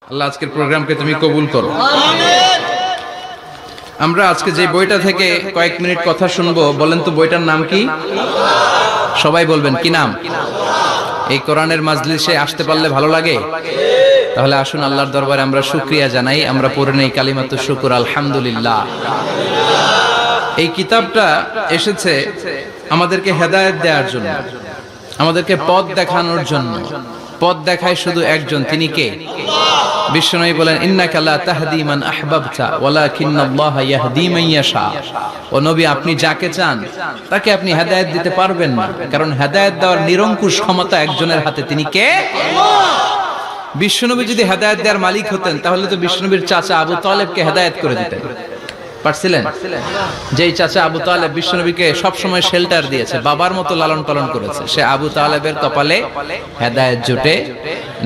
আল্লাহ আজকের প্রোগ্রামকে তুমি কবুল করো। আমরা আজকে যে বইটা থেকে কয়েক মিনিট কথা শুনবো, বলেন তো বইটার নাম কি? সবাই বলবেন কি নাম? এই কোরআনের মাজলিসে আসতে পারলে ভালো লাগে? তাহলে আসুন আল্লাহর দরবারে আমরা শুকরিয়া জানাই। আমরা পড়ে নেই কালিমাতু শুকর, আলহামদুলিল্লাহ। এই কিতাবটা এসেছে আমাদেরকে হেদায়েত দেওয়ার জন্য, আমাদেরকে পথ দেখানোর জন্য। পথ দেখায় শুধু একজন, তিনি কে? বিশ্বনবী বলেন, ইন্নাকা লা তাহদি মান আহবাবতা ওয়ালাকিন্নাল্লাহা ইয়াহদি মান ইয়াশা। ও নবী, আপনি যাকে চান তাকে আপনি হেদায়েত দিতে পারবেন না, কারণ হেদায়েত দেওয়ার নিরঙ্কুশ ক্ষমতা একজনের হাতে, তিনি কে? বিশ্বনবী যদি হেদায়েত দেওয়ার মালিক হতেন, তাহলে তো বিশ্বনবীর চাচা আবু তালেবকে হেদায়েত করে দিতেন পারছিলেন? যেই চাচা আবু তালেব বিশ্বনবীকে সবসময় শেল্টার দিয়েছে, বাবার মতো লালন পালন করেছে, সে আবু তালেবের কপালে হেদায়েত জুটে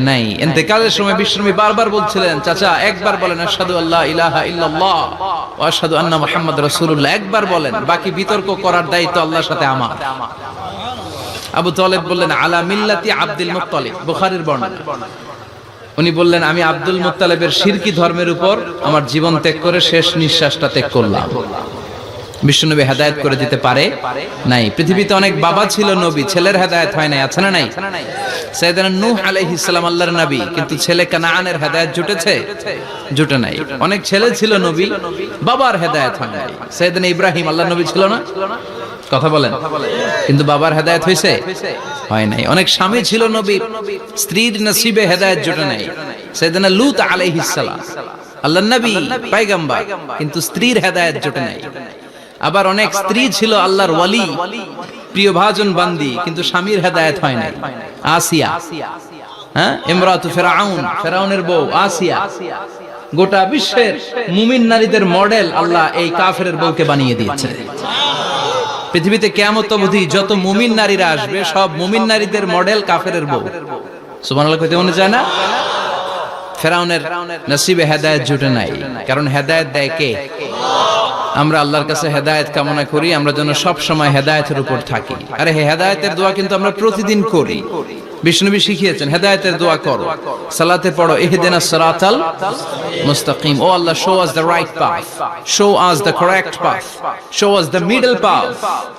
নাই। ইন্তেকালের সময় বিশ্বনবী বারবার বলছিলেন, চাচা একবার বলেন আশহাদু আল্লা ইলাহা ইল্লাল্লাহ ওয়া আশহাদু আন্না মুহাম্মাদ রাসূলুল্লাহ, একবার বলেন, বাকি বিতর্ক করার দায়িত্ব আল্লাহর সাথে আমার। আবু তালেব বললেন, আলা মিল্লাতি আব্দুল মুত্তালিব, বুখারীর বর্ণনা। উনি বললেন, আমি আব্দুল মুত্তালিবের শিরকি ধর্মের উপর আমার জীবন ত্যাগ করে শেষ নিঃশ্বাসটা ত্যাগ করলাম। বিশ্বনবী হেদায়েত করে দিতে পারে নাই। পৃথিবীতে অনেক বাবা ছিল নবী, ছেলের হেদায়েত হয় নাই, আছে না নাই? সাইয়েদনা নূহ আলাইহিস সালাম আল্লাহর নবী, কিন্তু ছেলে কানানের হেদায়েত জুটেছে? জুটে নাই। অনেক ছেলে ছিল নবী, বাবার হেদায়েত হয় নাই। সাইয়েদনা ইব্রাহিম আল্লাহর নবী ছিল না? কথা বলেন। কিন্তু বাবার হেদায়েত হয়েছে? হয় নাই। অনেক স্বামী ছিল নবী, স্ত্রীর নসিবে হেদায়েত জুটে নাই। সাইয়েদনা লূত আলাইহিস সালাম আল্লাহর নবী, পয়গম্বর, কিন্তু স্ত্রীর হেদায়েত জুটে নাই। আবার অনেক স্ত্রী ছিল আল্লাহর ওয়ালি, প্রিয় ভাজন বান্দি, কিন্তু স্বামীর হেদায়েত হয় নাই। আসিয়া, হ্যাঁ, ইমরাতু ফিরআউন, ফিরআউনের বউ আসিয়া। গোটা বিশ্বের মুমিন নারীদের মডেল আল্লাহ এই কাফেরের বউকে বানিয়ে দিয়েছে। পৃথিবীতে কিয়ামত অবধি যত মুমিন নারীরা আসবে, সব মুমিন নারীদের মডেল কাফেরের বউ। সুবহানাল্লাহ কইতে মনে যায় না? ফিরআউনের নসিবে হেদায়েত জুটে নাই, কারণ হেদায়েত দেয় কে? আমরা আল্লাহর কাছে হেদায়েত কামনা করি, আমরা যেন সব সময় হেদায়েতের উপর থাকি। আরে হেদায়েতের দোয়া কিন্তু আমরা প্রতিদিন করি। বিষ্ণুনবী শিখিয়েছেন, হেদায়েতের দোয়া করো, সালাতে পড়ো, ইহদিনাস সিরাতাল মুস্তাকিম। O Allah, show us the right path, show us the correct path, show us the middle path.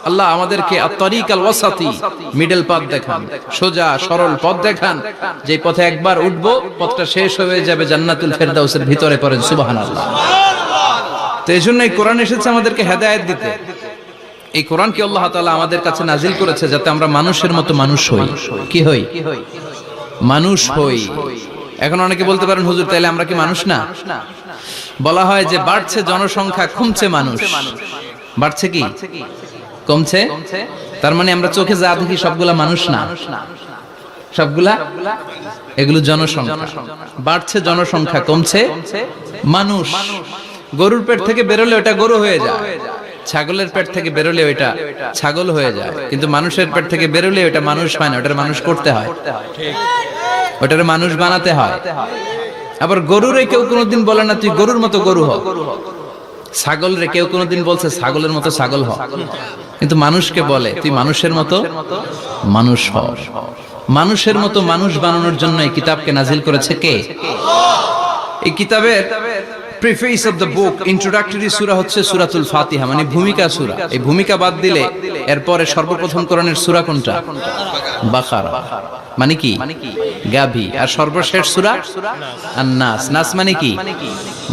আল্লাহ আমাদেরকে আত-তারিকাল ওয়াসাতি, মিডল পাথ দেখান, সোজা সরল পথ দেখান, যে পথে একবার উঠবো পথটা শেষ হয়ে যাবে জান্নাতুল ফেরদাউসের ভিতরে। পড়েন সুবহানাল্লাহ। তো এই জন্য এই কোরআন এসেছে আমাদেরকে হেদায়েত দিতে। এই কোরআনকে আল্লাহ তাআলা আমাদের কাছে নাজিল করেছে যাতে আমরা মানুষের মতো মানুষ হই। কি হই? মানুষ হই। এখন অনেকে বলতে পারেন, হুজুর তাইলে আমরা কি মানুষ না? বলা হয় যে বাড়ছে জনসংখ্যা, কমছে মানুষ। বাড়ছে কি কমছে? তার মানে আমরা চোখে যা দেখি সবগুলা মানুষ না, সবগুলা এগুলো জনসংখ্যা। বাড়ছে জনসংখ্যা, কমছে মানুষ। গরুর পেট থেকে বেরোলে ওটা গরু হয়ে যায়, ছাগলের পেট থেকে বেরোলে ওইটা ছাগল হয়ে যায়, কিন্তু মানুষের পেট থেকে বেরোলে ওটা মানুষ হয় না, ওটার মানুষ করতে হয়, ওটার মানুষ বানাতে হয়। আবার গরুরে কেউ কোনোদিন বলে না তুই গরুর মতো গরু হ, ছাগল রে কেউ কোনোদিন বলছে ছাগলের মতো ছাগল হ, কিন্তু মানুষকে বলে তুই মানুষের মতো মানুষ হ। মানুষের মতো মানুষ বানানোর জন্য এই কিতাবকে নাজিল করেছে কে? এই কিতাবের preface of the book, introductory সূরা হচ্ছে সূরাতুল ফাতিহা, মানে ভূমিকা সূরা। এই ভূমিকা বাদ দিলে এরপরে সর্বপ্রথম কোরআনের সূরা কোনটা? বাকারা, মানে কি? গাভী। আর সর্বশেষ সূরা আন-নাস। নাস মানে কি?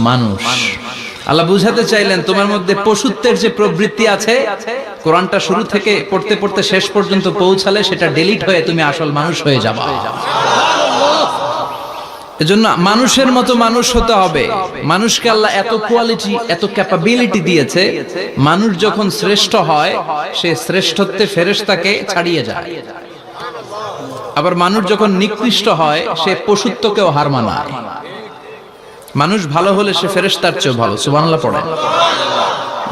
মানুষ। আল্লাহ বুঝাতে চাইলেন তোমার মধ্যে পশুত্বের যে প্রবৃত্তি আছে, কোরআনটা শুরু থেকে পড়তে পড়তে শেষ পর্যন্ত পৌঁছালে সেটা ডিলিট হয়ে তুমি আসল মানুষ হয়ে যাবা। এজন্য মানুষের মতো মানুষ হতে হবে। মানুষকে আল্লাহ এত কোয়ালিটি, এত ক্যাপাবিলিটি দিয়েছে, মানুষ যখন শ্রেষ্ঠ হয় সে শ্রেষ্ঠত্বে ফেরেশতাকে ছাড়িয়ে যায়। আবার মানুষ যখন নিকৃষ্ট হয় সে পশুত্বকেও হার মানায়। মানুষ ভালো হলে সে ফেরেশতার চেয়ে ভালো। সুবহানাল্লাহ পড়েন।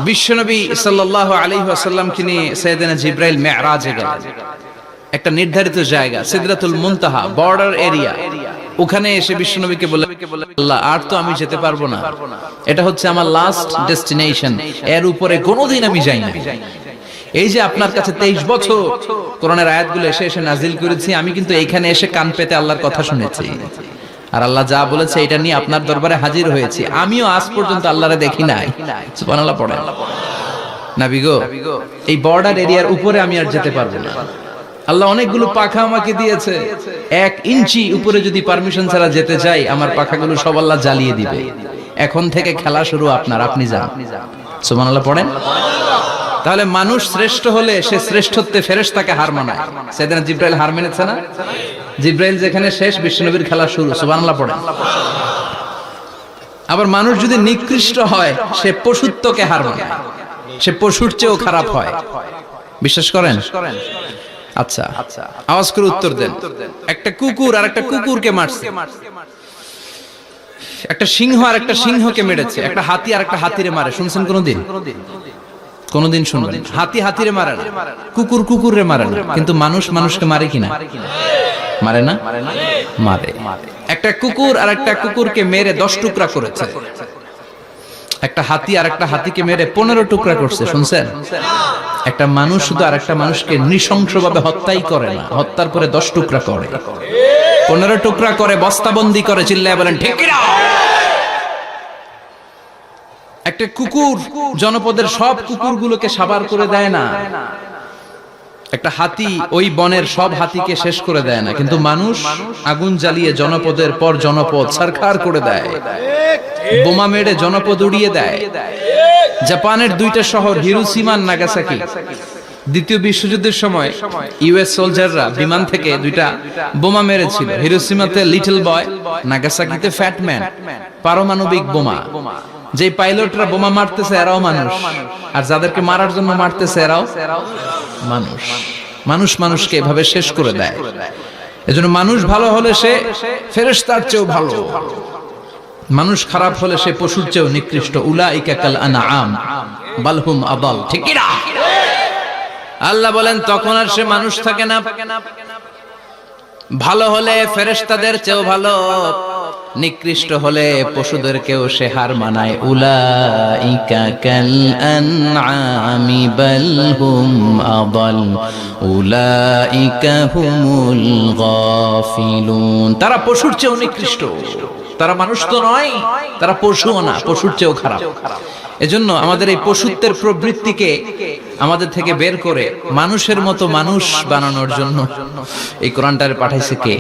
বিশ্বনবী সাল্লাল্লাহু আলাইহি ওয়াসাল্লামকে নিয়ে সাইয়েদনা জিবরাইল মিরাজে গেলেন। একটা নির্ধারিত জায়গা, সিদরাতুল মুনতাহা, বর্ডার এরিয়া। ওখানে এসে বিশ্বনবীকে বলে, আল্লাহ আর তো আমি যেতে পারবো না, এটা হচ্ছে আমার লাস্ট ডেস্টিনেশন, এর উপরে কোনোদিন আমি যাই না। এই যে আপনার কাছে 23 বছর কোরআনের আয়াতগুলো এসে এসে নাজিল করেছি, আমি কিন্তু এইখানে এসে কান পেতে আল্লাহর কথা শুনেছি। আর আল্লাহ যা বলেছে এটা নিয়ে আপনার দরবারে হাজির হয়েছি, আমিও আজ পর্যন্ত আল্লাহরে দেখি নাই। সুবহানাল্লাহ পড়েন। নবী গো, এই বর্ডার এরিয়ার উপরে আমি আর যেতে পারবো না। আল্লাহ অনেকগুলো পাখা আমাকে দিয়েছে, 1 ইঞ্চি উপরে যদি পারমিশন ছাড়া যেতে চাই, আমার পাখাগুলো সব আল্লাহ জ্বালিয়ে দিবে। এখন থেকে খেলা শুরু আপনার, আপনি যান। সুবহানাল্লাহ পড়েন। তাহলে মানুষ শ্রেষ্ঠ হলে সে শ্রেষ্ঠত্বে ফেরেশতাকে হার মানায়। সেদিন জিব্রাইল হার মেনেছে না? জিব্রাইল যেখানে শেষ, বিশ্বনবীর খেলা শুরু। সুবহানাল্লাহ পড়েন। আবার মানুষ যদি নিকৃষ্ট হয়, সে পশুত্বকে হার মানায়, সে পশুর চেয়েও খারাপ হয়। বিশ্বাস করেন? আচ্ছা, আওয়াজ করে উত্তর দেন। একটা কুকুর আর একটা কুকুরকে মারছে, একটা সিংহ আর একটা সিংহকে মেরেছে, একটা হাতি আর একটা হাতিরে মারে। শুনছেন কোনদিন? কোনদিন শুনবেন? হাতি হাতিরে মারে না, কুকুর কুকুরে মারে না, কিন্তু মানুষ মানুষকে মারে কিনা? মারে না? মারে। একটা কুকুর আর একটা কুকুরকে মেরে 10 টুকরা করেছে। একটা হাতি আর একটা হাতিকে মেরে 15 টুকরা করছে। শুনছেন? একটা মানুষ শুধু আর একটা মানুষকে নৃশংসভাবে হত্যাই করে না, হত্যার পরে 10 টুকরা করে, 15 টুকরা করে, বস্তাবন্দি করে। চিল্লায় বলেন ঠিক কিনা? একটা কুকুর জনপদের সব কুকুরগুলোকে সাবার করে দেয় না, একটা হাতি ওই বনের সব হাতিকে শেষ করে দেয় না, কিন্তু মানুষ আগুন জ্বালিয়ে জনপদের পর জনপদ ছারখার করে দেয়, বোমা মেরে জনপদ উড়িয়ে দেয়। জাপানের 2টা শহর হিরোশিমা আর নাগাসাকি, দ্বিতীয় বিশ্বযুদ্ধের সময় ইউএস সোলজাররা বিমান থেকে 2টা বোমা মেরেছিল। হিরোশিমাতে লিটল বয়, নাগাসাকিতে ফ্যাট ম্যান। পারমাণবিক বোমা। যে পাইলটরা বোমা মারতেছে এরাও মানুষ, আর যাদেরকে মারার জন্য মারতেছে এরাও মানুষ। মানুষ মানুষকে এভাবে শেষ করে দেয়। এজন্য মানুষ ভালো হলে সে ফেরেশতার চেয়েও ভালো, মানুষ খারাপ হলে সে পশুর চেয়েও নিকৃষ্ট। উলাইকা কাল আনআম বাল হুম আদাল। ঠিক কি না? আল্লাহ বলেন তখন আর সে মানুষ থাকে না। ভালো হলে ফেরেশতাদের চেয়েও ভালো, নিকৃষ্ট হলে পশুদেরকেও সে হার মানায়। উলাইকা কাল আনআমি বাল হুম আদাল উলাইকা হুমুল গাফিলুন। তারা পশুর চেয়েও নিকৃষ্ট, তারা মানুষ তো নয়, তারা পশুও না, পশুর চেয়েও খারাপ। এজন্য আমাদের এই পশুত্বের প্রবৃত্তিকে আমাদের থেকে বের করে মানুষের মতো মানুষ বানানোর জন্য এই কোরআনটারে পাঠাইছে কে?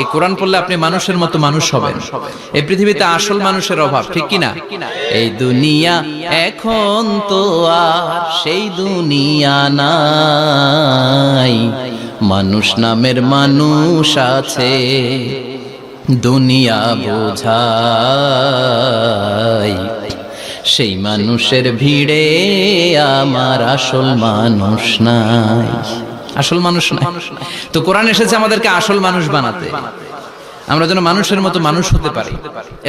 এই কোরআন পড়লে আপনি মানুষের মতো মানুষ হবেন। এই পৃথিবীতে আসল মানুষের অভাব, ঠিক কি না? এই দুনিয়া এখন তো আর সেই দুনিয়া নাই, মানুষ নামের মানুষ আছে, দুনিয়া বোঝাই। সেই মানুষের ভিড়ে আমার আসল মানুষ নাই, আসল মানুষ নাই। তো কোরআন এসেছে আমাদেরকে আসল মানুষ বানাতে, আমরা যেন মানুষের মতো মানুষ হতে পারি।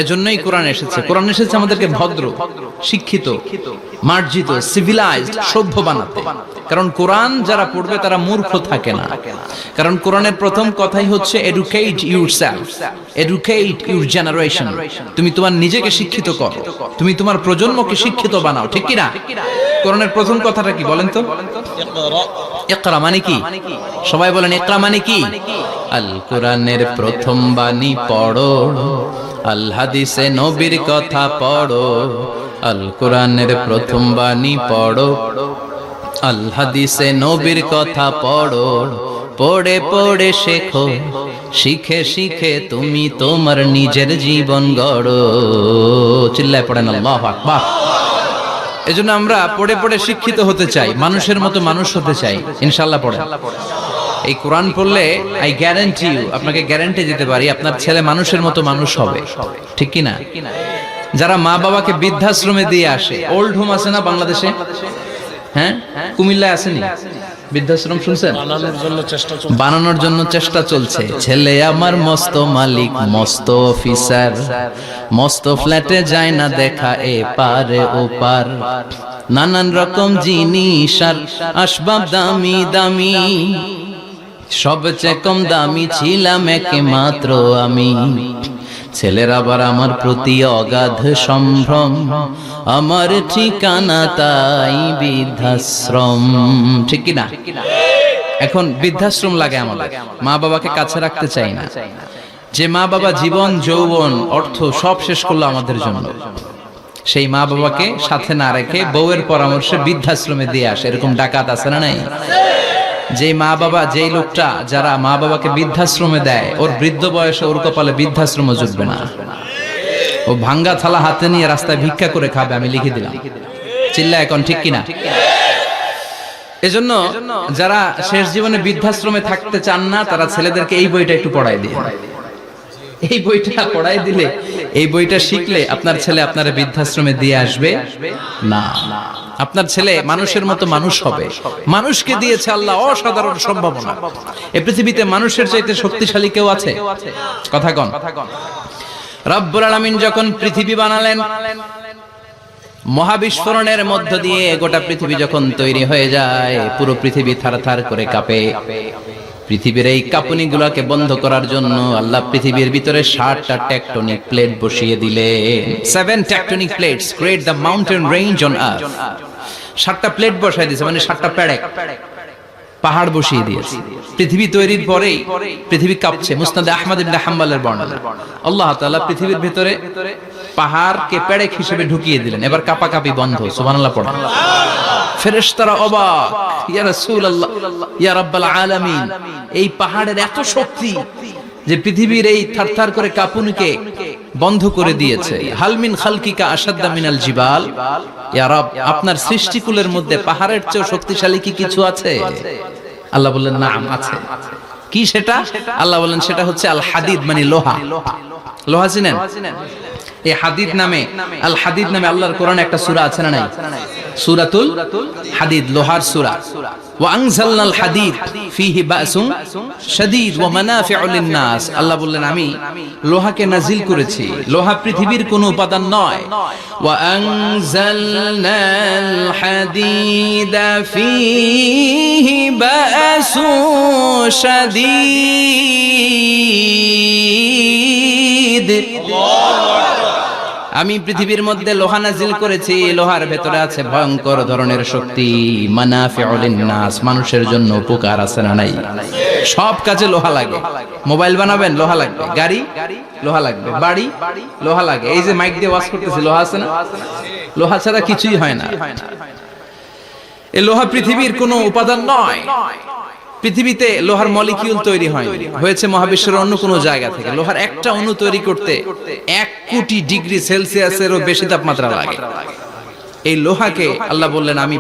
এজন্যই কোরআন এসেছে। কোরআন এসেছে আমাদেরকে ভদ্র, শিক্ষিত, মার্জিত, সিভিলাইজড, সভ্য বানাতে। কারণ কোরআন যারা পড়বে তারা মূর্খ থাকে না। কারণ কোরআনের প্রথম কথাই হচ্ছে educate yourself, educate your generation. তুমি তোমার নিজেকে শিক্ষিত করো, তুমি তোমার প্রজন্মকে শিক্ষিত বানাও। ঠিক কি না? কোরআনের প্রথম কথাটা কি বলেন তো? ইকরা মানে কি? সবাই বলেন ইকরা মানে কি? আল কোরআনের প্রথম বাণী পড়ো, আল হাদিসে নবীর কথা পড়ো। আল কোরআনের প্রথম বাণী পড়ো, আল হাদিসে নবীর কথা পড়ো। পড়ে পড়ে শেখো, শিখে শিখে তুমি তোমার নিজের জীবন গড়ো। চিল্লায় পড়েন আল্লাহু আকবার। এজন্য আমরা পড়ে পড়ে শিক্ষিত হতে চাই, মানুষের মতো মানুষ হতে চাই। ইনশাআল্লাহ পড়েন। এই কোরআন পড়লে আই গ্যারান্টি ইউ, আপনাকে গ্যারান্টি দিতে পারি আপনার ছেলে মানুষের মতো মানুষ হবে। ঠিক কি না? যারা মা বাবাকে বৃদ্ধাশ্রমে দিয়ে আসে, ওল্ড হোম আছে না বাংলাদেশে? হ্যাঁ, কুমিল্লায় আসেনি বৃদ্ধাশ্রম? শুনছেন? বানানোর জন্য চেষ্টা চলছে। ছেলে আমার মস্ত মালিক, মস্ত অফিসার, মস্ত ফ্ল্যাটে যায় না দেখা এ পারে ও পার। নানান রকম জিনিস আর আসবাব দামি দামি, সবচেয়ে কম দামি ছিলাম একমাত্র আমি। ছেলের আবার আমার প্রতি অগাধ সম্ভ্রম, আমার ঠিকানা তাই বৃদ্ধাশ্রম। ঠিক কি না? এখন বৃদ্ধাশ্রম লাগে আমাদের, মা বাবাকে কাছে রাখতে চাই না। যে মা বাবা জীবন যৌবন অর্থ সব শেষ করলো আমাদের জন্য, সেই মা বাবাকে সাথে না রেখে বউয়ের পরামর্শে বৃদ্ধাশ্রমে দিয়ে আসে, এরকম ডাকাত আছে না নাই? যে মা বাবা, যেই লোকটা যারা মা বাবাকে বৃদ্ধাশ্রমে দেয়, ওর বৃদ্ধ বয়সে ওর কপালে বৃদ্ধাশ্রম জুটবে না। ও ভাঙ্গা থালা হাতে নিয়ে রাস্তায় ভিক্ষা করে খাবে, আমি লিখে দিলাম। চিল্লা এখন ঠিক কিনা? এজন্য যারা শেষ জীবনে বৃদ্ধাশ্রমে থাকতে চান না, তারা ছেলেদেরকে এই বইটা একটু পড়াই দিয়ে, এই বইটা পড়াই দিলে, এই বইটা শিখলে আপনার ছেলে আপনার বৃদ্ধাশ্রমে দিয়ে আসবে না। আপনার ছেলে মানুষের মতো মানুষ হবে। মানুষকে দিয়েছে আল্লাহ অসাধারণ সম্ভাবনা। এই পৃথিবীতে মানুষের চাইতে শক্তিশালী কেউ আছে? কথা কন। রব্বুল আলামিন যখন পৃথিবী বানালেন, মহাবিস্ফোরণের মধ্য দিয়ে গোটা পৃথিবী যখন তৈরি হয়ে যায়, পুরো পৃথিবী থারথার করে কাঁপে। পৃথিবীর এই কাঁপুনিগুলোকে বন্ধ করার জন্য আল্লাহ পৃথিবীর ভিতরে 7টা টেকটনিক প্লেট বসিয়ে দিলেন। 7 tectonic plates create the mountain range on earth. 7টা প্লেট বসাই দিয়েছে, মানে 7টা পেরেক, পাহাড় বসিয়ে দিয়েছে। পৃথিবী তৈরির পরেই পৃথিবী কাঁপছে। মুসনাদে আহমদ ইবনে হাম্বলের বর্ণনা, আল্লাহ তাআলা পৃথিবীর ভিতরে পাহাড়কে পেরেক হিসেবে ঢুকিয়ে দিলেন। এবার কাঁপাকাঁপি বন্ধ। সুবহানাল্লাহ পড়েন। ফেরেশতারা অবাক, ইয়া রাসূলুল্লাহ, ইয়া রাব্বাল আলামিন, এই পাহাড়ের এত শক্তি যে পৃথিবীর এই থারথার করে কাঁপুনিকে বন্ধ করে দিয়েছে। হাল মিন খালকিকা আশাদ্দা মিনাল জিবাল, ইয়া রব, আপনার সৃষ্টিকুলের মধ্যে পাহাড়ের চেয়ে শক্তিশালী কি কিছু আছে? আল্লাহ বললেন নাম আছে। কি সেটা? আল্লাহ বললেন সেটা হচ্ছে আল হাদিদ, মানে লোহা। লোহা চিনেন? এই হাদিদ নামে, আল হাদিদ নামে আল্লাহর কোরআনে একটা সূরা আছে না নাই? সূরাতুল হাদিদ, লোহার সূরা। ওয়া আনজালনাল হাদিদ ফীহি বাসুন শাদীদ ওয়া মানাফিউ লিন-নাস। আল্লাহ বললেন আমি লোহাকে নাজিল করেছি। লোহা পৃথিবীর কোনো উপাদান নয়। ওয়া আনজালনাল হাদিদা ফীহি বাসুন শাদীদ। আমি পৃথিবীর মধ্যে লোহা নাজিল করেছি। লোহার ভেতরে আছে ভয়ঙ্কর ধরনের শক্তি। মানাফিউ লিন-নাস, মানুষের জন্য উপকার আছে না নাই? সব কাজে লোহা লাগে। মোবাইল বানাবেন, লোহা লাগবে। গাড়ি, লোহা লাগবে। বাড়ি, লোহা লাগে। এই যে মাইক দিয়ে ওয়াজ করতেছি, লোহা আছে না? লোহা ছাড়া কিছুই হয় না। এই লোহা পৃথিবীর কোনো উপাদান নয়। পৃথিবীতে লোহার মলিকিউল তৈরি হয়নি, হয়েছে মহাবিশ্বের অন্য কোনো জায়গা থেকে। লোহার একটা অণু তৈরি করতে 1 কোটি ডিগ্রি সেলসিয়াসেরও বেশি তাপমাত্রা লাগে। এই লোহাকে আল্লাহ বললেন আমি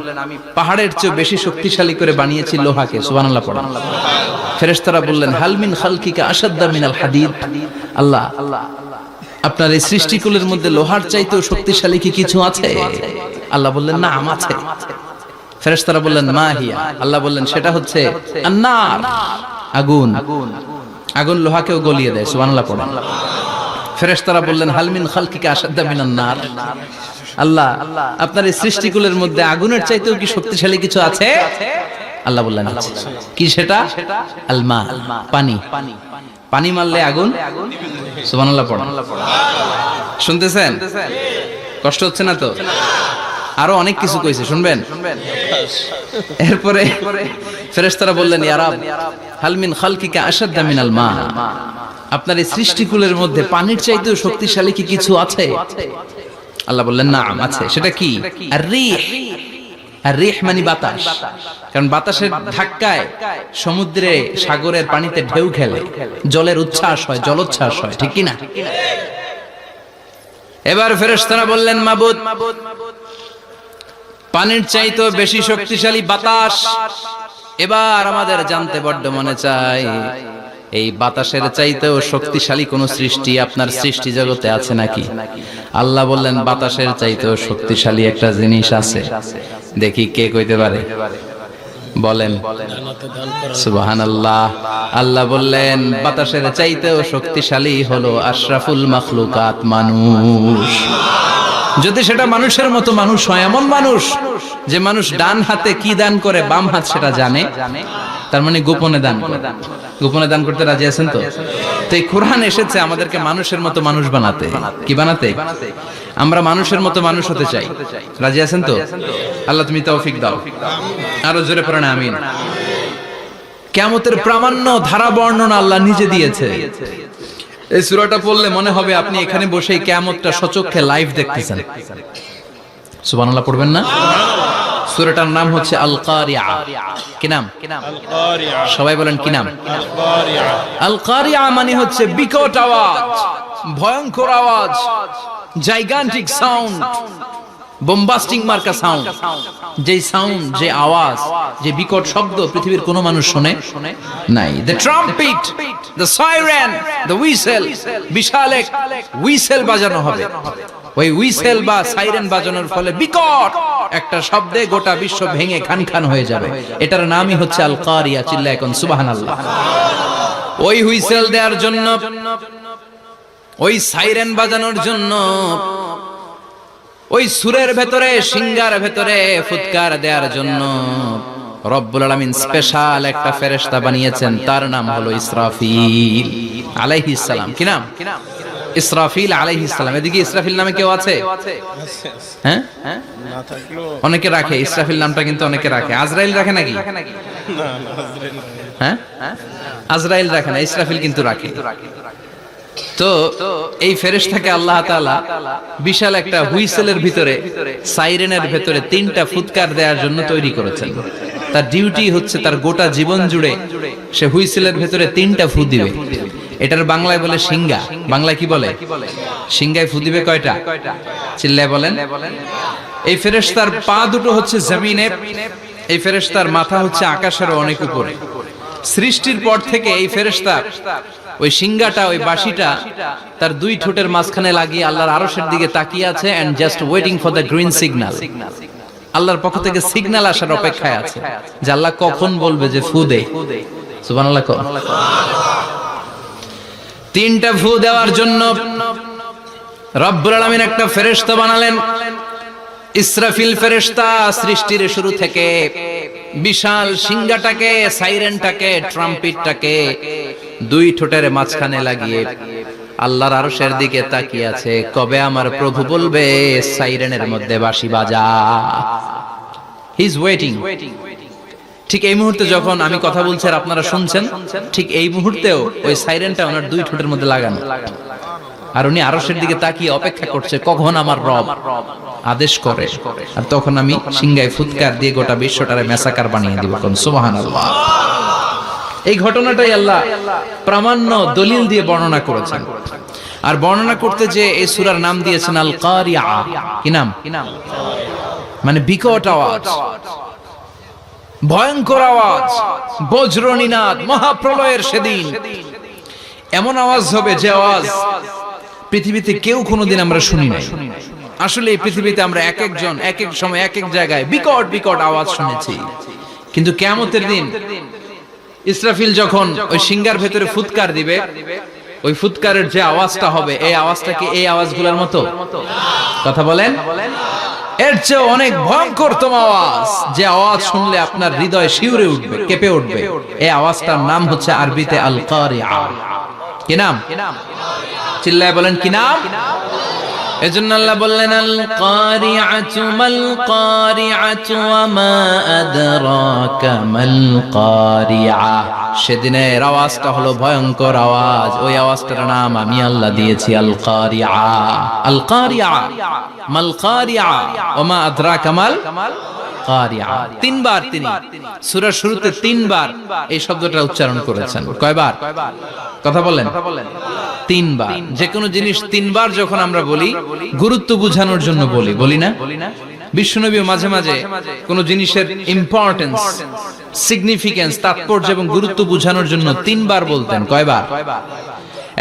পাহাড়ের চেয়ে বেশি শক্তিশালী করে বানিয়েছি লোহাকে। সুবহানাল্লাহ পড়েন। ফেরেশতারা বললেন হাল মিন খালকিকা আশাদ্দা মিনাল হাদিদ। আল্লাহ, আপনার এই সৃষ্টিকুলের মধ্যে লোহার চাইতেও শক্তিশালী কি কিছু আছে? আল্লাহ বললেন না, আছে। ফেরেশতারা বললেন মা হিয়া। আল্লাহ বললেন সেটা হচ্ছে আন-নার, আগুন। আগুন লোহাকেও গলিয়ে দেয়। সুবহানাল্লাহ পড়েন। ফেরেশতারা বললেন হাল মিন খালকিকা আশাদ্দা মিনান-নার। আল্লাহ, আপনার এই সৃষ্টিকুলের মধ্যে আগুনের চাইতেও কি শক্তিশালী কিছু আছে? আল্লাহ বললেন আছে। কি সেটা? আল মা, পানি। পানি মারলে আগুন। সুবহানাল্লাহ পড়েন। শুনতেছেন? কষ্ট হচ্ছে না তো? আরো অনেক কিছু কইছে, শুনবেন? এরপরে ফেরেশতারা বললেন ইয়া রাব, হাল মিন খালকিকা আশাদ্দা মিনাল মা, আপনার এই সৃষ্টিকুলের মধ্যে পানির চাইতেও শক্তিশালী কি কিছু আছে? আল্লাহ বললেন নাম, আছে। সেটা কি? আর-রিহ। আর-রিহ মানে বাতাস। কারণ বাতাসের ধাক্কায় সমুদ্রে, সাগরের পানিতে ঢেউ খেলে, জলের উচ্ছ্বাস হয়, জলোচ্ছ্বাস হয়, ঠিক কি না? এবার ফেরেশতারা বললেন মাবুদ, পানির চাইতেও বেশি শক্তিশালী বাতাস। এবার আমাদের জানতে বড্ড মনে চায়, এই বাতাসের চাইতেও শক্তিশালী কোন সৃষ্টি আপনার সৃষ্টি জগতে আছে নাকি? আল্লাহ বললেন বাতাসের চাইতেও শক্তিশালী একটা জিনিস আছে। দেখি কে কইতে পারে? বলেন সুবহানাল্লাহ। আল্লাহ বললেন বাতাসের চাইতেও শক্তিশালী হলো আশরাফুল মাখলুকাত, মানুষ। যদি সেটা মানুষের মতো মানুষ হয়, এমন মানুষ যে মানুষ ডান হাতে কি দান করে বাম হাত সেটা জানে, তার মানে গোপনে দান করে। গোপনে দান করতে রাজি আছেন তো? তো এই কোরআন এসেছে আমাদেরকে মানুষের মতো মানুষ বানাতে। কি বানাতে? আমরা মানুষের মতো মানুষ হতে চাই। রাজি আছেন তো? আল্লাহ তুমি তৌফিক দাও। আরো জোরে পড়েন আমিন। কিয়ামতের প্রামাণ্য ধারা বর্ণনা আল্লাহ নিজে দিয়েছে। এই সূরাটা পড়লে মনে হবে আপনি এখানে বসেই কিয়ামতটা সচক্ষে লাইভ দেখতেছেন। সুবহানাল্লাহ পড়বেন না? সূরাটার নাম হচ্ছে আল কারিয়া। কি নাম? আল কারিয়া। সবাই বলেন কি নাম? আল কারিয়া। আল কারিয়া মানে হচ্ছে বিকট আওয়াজ, ভয়ঙ্কর আওয়াজ, জাইগান্টিক সাউন্ড, বোম্বাস্টিং মার্কা সাউন্ড। যে সাউন্ড, যে আওয়াজ, যে বিকট শব্দ পৃথিবীর কোনো মানুষ শুনে নাই। The trumpet, the siren, the whistle, বিশাল এক হুইসেল বাজানো হবে। ওই হুইসেল বা সাইরেন বাজানোর ফলে বিকট একটা শব্দে গোটা বিশ্ব ভেঙে খান খান হয়ে যাবে। এটার নামই হচ্ছে আল কারিয়া। চিল্লা এখন সুবহানাল্লাহ। ওই হুইসেল দেওয়ার জন্য, ওই সাইরেন বাজানোর জন্য, ওই সুরের ভেতরে, সিঙ্গার ভেতরে ফুৎকার দেওয়ার জন্য রব্বুল আলামিন স্পেশাল একটা ফেরেশতা বানিয়েছেন। তার নাম হলো ইসরাফিল আলাইহিস সালাম। কি নাম? ইসরাফিল আলাইহিস সালাম। এদিকে ইসরাফিল নামে কেউ আছে? হ্যাঁ, না থাকলেও অনেকে রাখে ইসরাফিল নামটা, কিন্তু অনেকে রাখে। আজরাইল রাখে নাকি? না আজরাইল না। হ্যাঁ, আজরাইল রাখে না, ইসরাফিল কিন্তু রাখে। তো এই ফেরেশতাকে আল্লাহ তাআলা বিশাল একটা হুইসেলের ভিতরে, সাইরেনের ভিতরে তিনটা ফুৎকার দেওয়ার জন্য তৈরি করেছেন। তার ডিউটি হচ্ছে তার গোটা জীবন জুড়ে সে হুইসেলের ভিতরে তিনটা ফু দিবে। এটার বাংলায় বলে সিঙ্গা। বাংলায় কি বলে? সিঙ্গায় ফু দিবে কয়টা? চিল্লায় বলেন। এই ফেরেশতার পা দুটো হচ্ছে জমিনে, এই ফেরেশতার মাথা হচ্ছে আকাশের অনেক উপরে। সৃষ্টির পর থেকে এই ফেরেশতা ওই সিঙ্গাটা, ওই বাঁশিটা তার দুই ঠোঁটের মাঝখানে লাগিয়ে আল্লাহর আরশের দিকে তাকিয়ে আছে, and just waiting for the green signal. আল্লাহর পক্ষ থেকে সিগন্যাল আসার অপেক্ষায় আছে যে আল্লাহ কখন বলবে যে ফু দে। সুবহানাল্লাহ। তিনটা ফু দেওয়ার জন্য রব্বুল আলামিন একটা ফেরেশতা বানালেন। ইসরাফিল ফেরেশতা সৃষ্টির শুরু থেকে বিশাল সিঙ্গাটাকে, সাইরেনটাকে, ট্রাম্পেটটাকে দুই ঠোঁটের মাঝখানে লাগিয়ে আল্লাহর আরশের দিকে তাকিয়ে আছে, কবে আমার প্রভু বলবে সাইরেনের মধ্যে বাঁশি বাজা। He is waiting. ঠিক এই মুহূর্তে যখন আমি কথা বলছি আর আপনারা শুনছেন, ঠিক এই মুহূর্তেও ওই সাইরেনটা ওনার দুই ঠোঁটের মধ্যে লাগানো, আর উনি আরশের দিকে তাকিয়ে অপেক্ষা করছে কখন আমার রব আদেশ করে, আর তখন আমি সিংহায় ফুৎকার দিয়ে গোটা বিশ্বটারে মেসাকার বানিয়ে দিব। কোন সুবহানাল্লাহ। এই ঘটনাটাই আল্লাহ প্রামাণ্য দলিল দিয়ে বর্ণনা করেছেন। আর বর্ণনা করতে যে এই সূরার নাম দিয়েছেন আল কারিয়া। কি নাম? মানে বিকট আওয়াজ, ভয়ঙ্কর আওয়াজ, বজ্রনিনাদ, মহাপ্রলয়ের সেদিন এমন আওয়াজ হবে যে আওয়াজ পৃথিবীতে কেউ কোনোদিন আমরা শুনি নাই। আসলে এই পৃথিবীতে আমরা এক একজন এক এক সময় এক এক জায়গায় বিকট বিকট আওয়াজ শুনেছি, কিন্তু কিয়ামতের দিন ইসরাফিল যখন ওই সিঙ্গার ভেতরে ফুৎকার দিবে, ওই ফুৎকারের যে আওয়াজটা হবে, এই আওয়াজটা কি এই আওয়াজগুলোর মতো? কথা বলেন। এর চেয়ে অনেক ভয়ঙ্করতম আওয়াজ, যে আওয়াজ শুনলে আপনার হৃদয় শিউরে উঠবে, কেঁপে উঠবে। এই আওয়াজটার নাম হচ্ছে আরবিতে আল কারিয়া। কি নাম? চিল্লায় বলেন কি নাম? এজন্য আল্লাহ বললেন আল কারিআতু মাল কারিআতু ওয়া মা আদরাকা মাল কারিআ। সেদিনের আওয়াজটা হলো ভয়ঙ্কর আওয়াজ। ওই আওয়াজটার নাম আমি আল্লাহ দিয়েছি আল কারিআ। আল কারিআ মাল কারিআ ওয়া মা আদরাকা মাল কারিআ। তিনবার তিনি সূরার শুরুতে তিনবার এই শব্দটা উচ্চারণ করেছেন। কয়বার? কথা বলেন। তিনবার। যে কোনো জিনিস তিনবার যখন আমরা বলি, গুরুত্ব বোঝানোর জন্য বলি, বলি না? বিশ্বনবী মাঝে মাঝে কোন জিনিসের ইম্পর্টেন্স, সিগনিফিকেন্স, তাৎপর্য এবং গুরুত্ব বোঝানোর জন্য তিনবার বলতেন। কয়বার?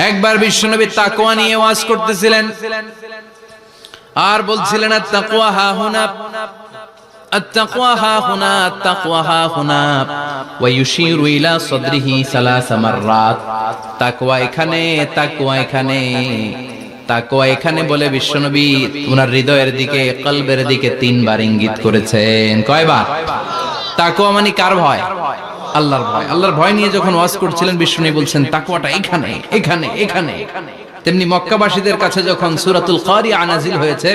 একবার বিশ্বনবী তাকওয়া নিয়ে ওয়াজ করতেছিলেন আর বলছিলেন আত-তাকওয়া হা হুনা, التقوى ها هنا، التقوى ها هنا، ويشير إلى صدره ثلاث مرات। তাকওয়া এখানে, তাকওয়া এখানে, তাকওয়া এখানে বলে বিশ্বনবী ওনার হৃদয়ের দিকে, কলবের দিকে তিনবার ইঙ্গিত করেছেন। কয়বার? তাকওয়া মানে কার ভয়? আল্লাহর ভয়। আল্লাহর ভয় নিয়ে যখন ওয়াজ করছিলেন বিশ্বনবী বলছেন তাকওয়াটা এখানে, এখানে, এখানে। তেমনি মক্কাবাসীদের কাছে যখন সূরাতুল কারিয়া নাযিল হয়েছে,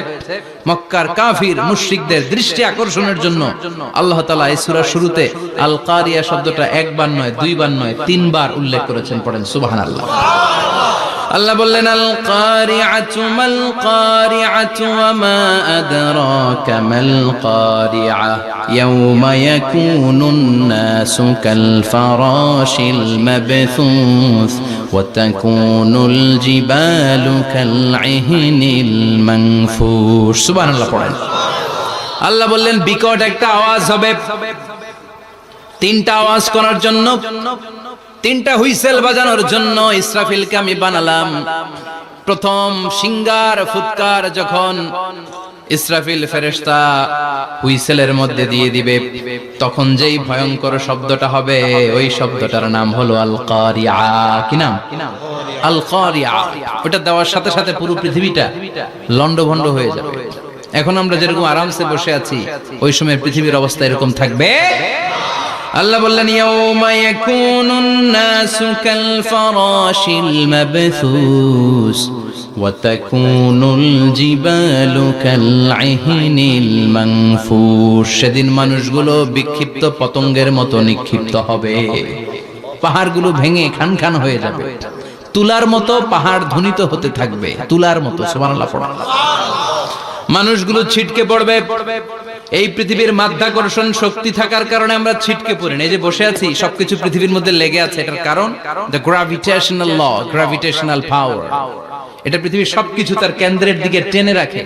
মক্কার কাফির মুশরিকদের দৃষ্টি আকর্ষণের জন্য আল্লাহ তাআলা এই সূরার শুরুতে আল কারিয়া শব্দটা একবার নয়, দুইবার নয়, তিনবার উল্লেখ করেছেন। পড়েন সুবহানাল্লাহ। আল্লাহ বললেন আল কারিআতু মাল কারিআতু ওয়া মা আদরাকা মাল কারিআ ইয়াওমা ইয়াকুনুন নাসু কাল ফারাশিল মাবথুস ওয়া তাকুনুল জিবালু কাল ইহনিল মানফুশ। সুবহানাল্লাহ পড়েন। আল্লাহ বললেন বিকট একটা আওয়াজ হবে, তিনটা আওয়াজ করার জন্য, তিনটা হুইসেল বাজানোর জন্য ইসরাফিলকে আমি বানালাম। প্রথম সিঙ্গার ফুৎকার যখন ইসরাফিল ফেরেশতা হুইসেলের মধ্যে দিয়ে দিবে, তখন যেই ভয়ঙ্কর শব্দটা হবে ওই শব্দটার নাম হলো আল কারিআ। কি নাম? আল কারিআ। ওটা দেওয়ার সাথে সাথে পুরো পৃথিবীটা লন্ডভন্ড হয়ে যাবে। এখন আমরা যেরকম আরামসে বসে আছি, ওই সময় পৃথিবীর অবস্থা এরকম থাকবে। আল্লাহ বললেন ইয়াউমা ইয়াকুনুন নাসু কাল ফারাশিল মাবথুস ওয়া তাকুনুল জিবালু কাল ইহনিল মানফুশ। সেদিন মানুষগুলো বিক্ষিপ্ত পতঙ্গের মতো নিক্ষিপ্ত হবে, পাহাড়গুলো ভেঙে খান খান হয়ে যাবে, তুলার মতো পাহাড় ধ্বনিত হতে থাকবে, তুলার মতো। সুবহানাল্লাহ পড়ো। মানুষগুলো ছিটকে পড়বে। এই পৃথিবীর মাধ্যাকর্ষণ শক্তি থাকার কারণে আমরা ছিটকে পড়ি না। এই যে বসে আছি, সবকিছু পৃথিবীর মধ্যে লেগে আছে, এটার কারণ দ্য গ্র্যাভিটেশনাল ল, গ্র্যাভিটেশনাল পাওয়ার। এটা পৃথিবীর সবকিছু তার কেন্দ্রের দিকে টেনে রাখে।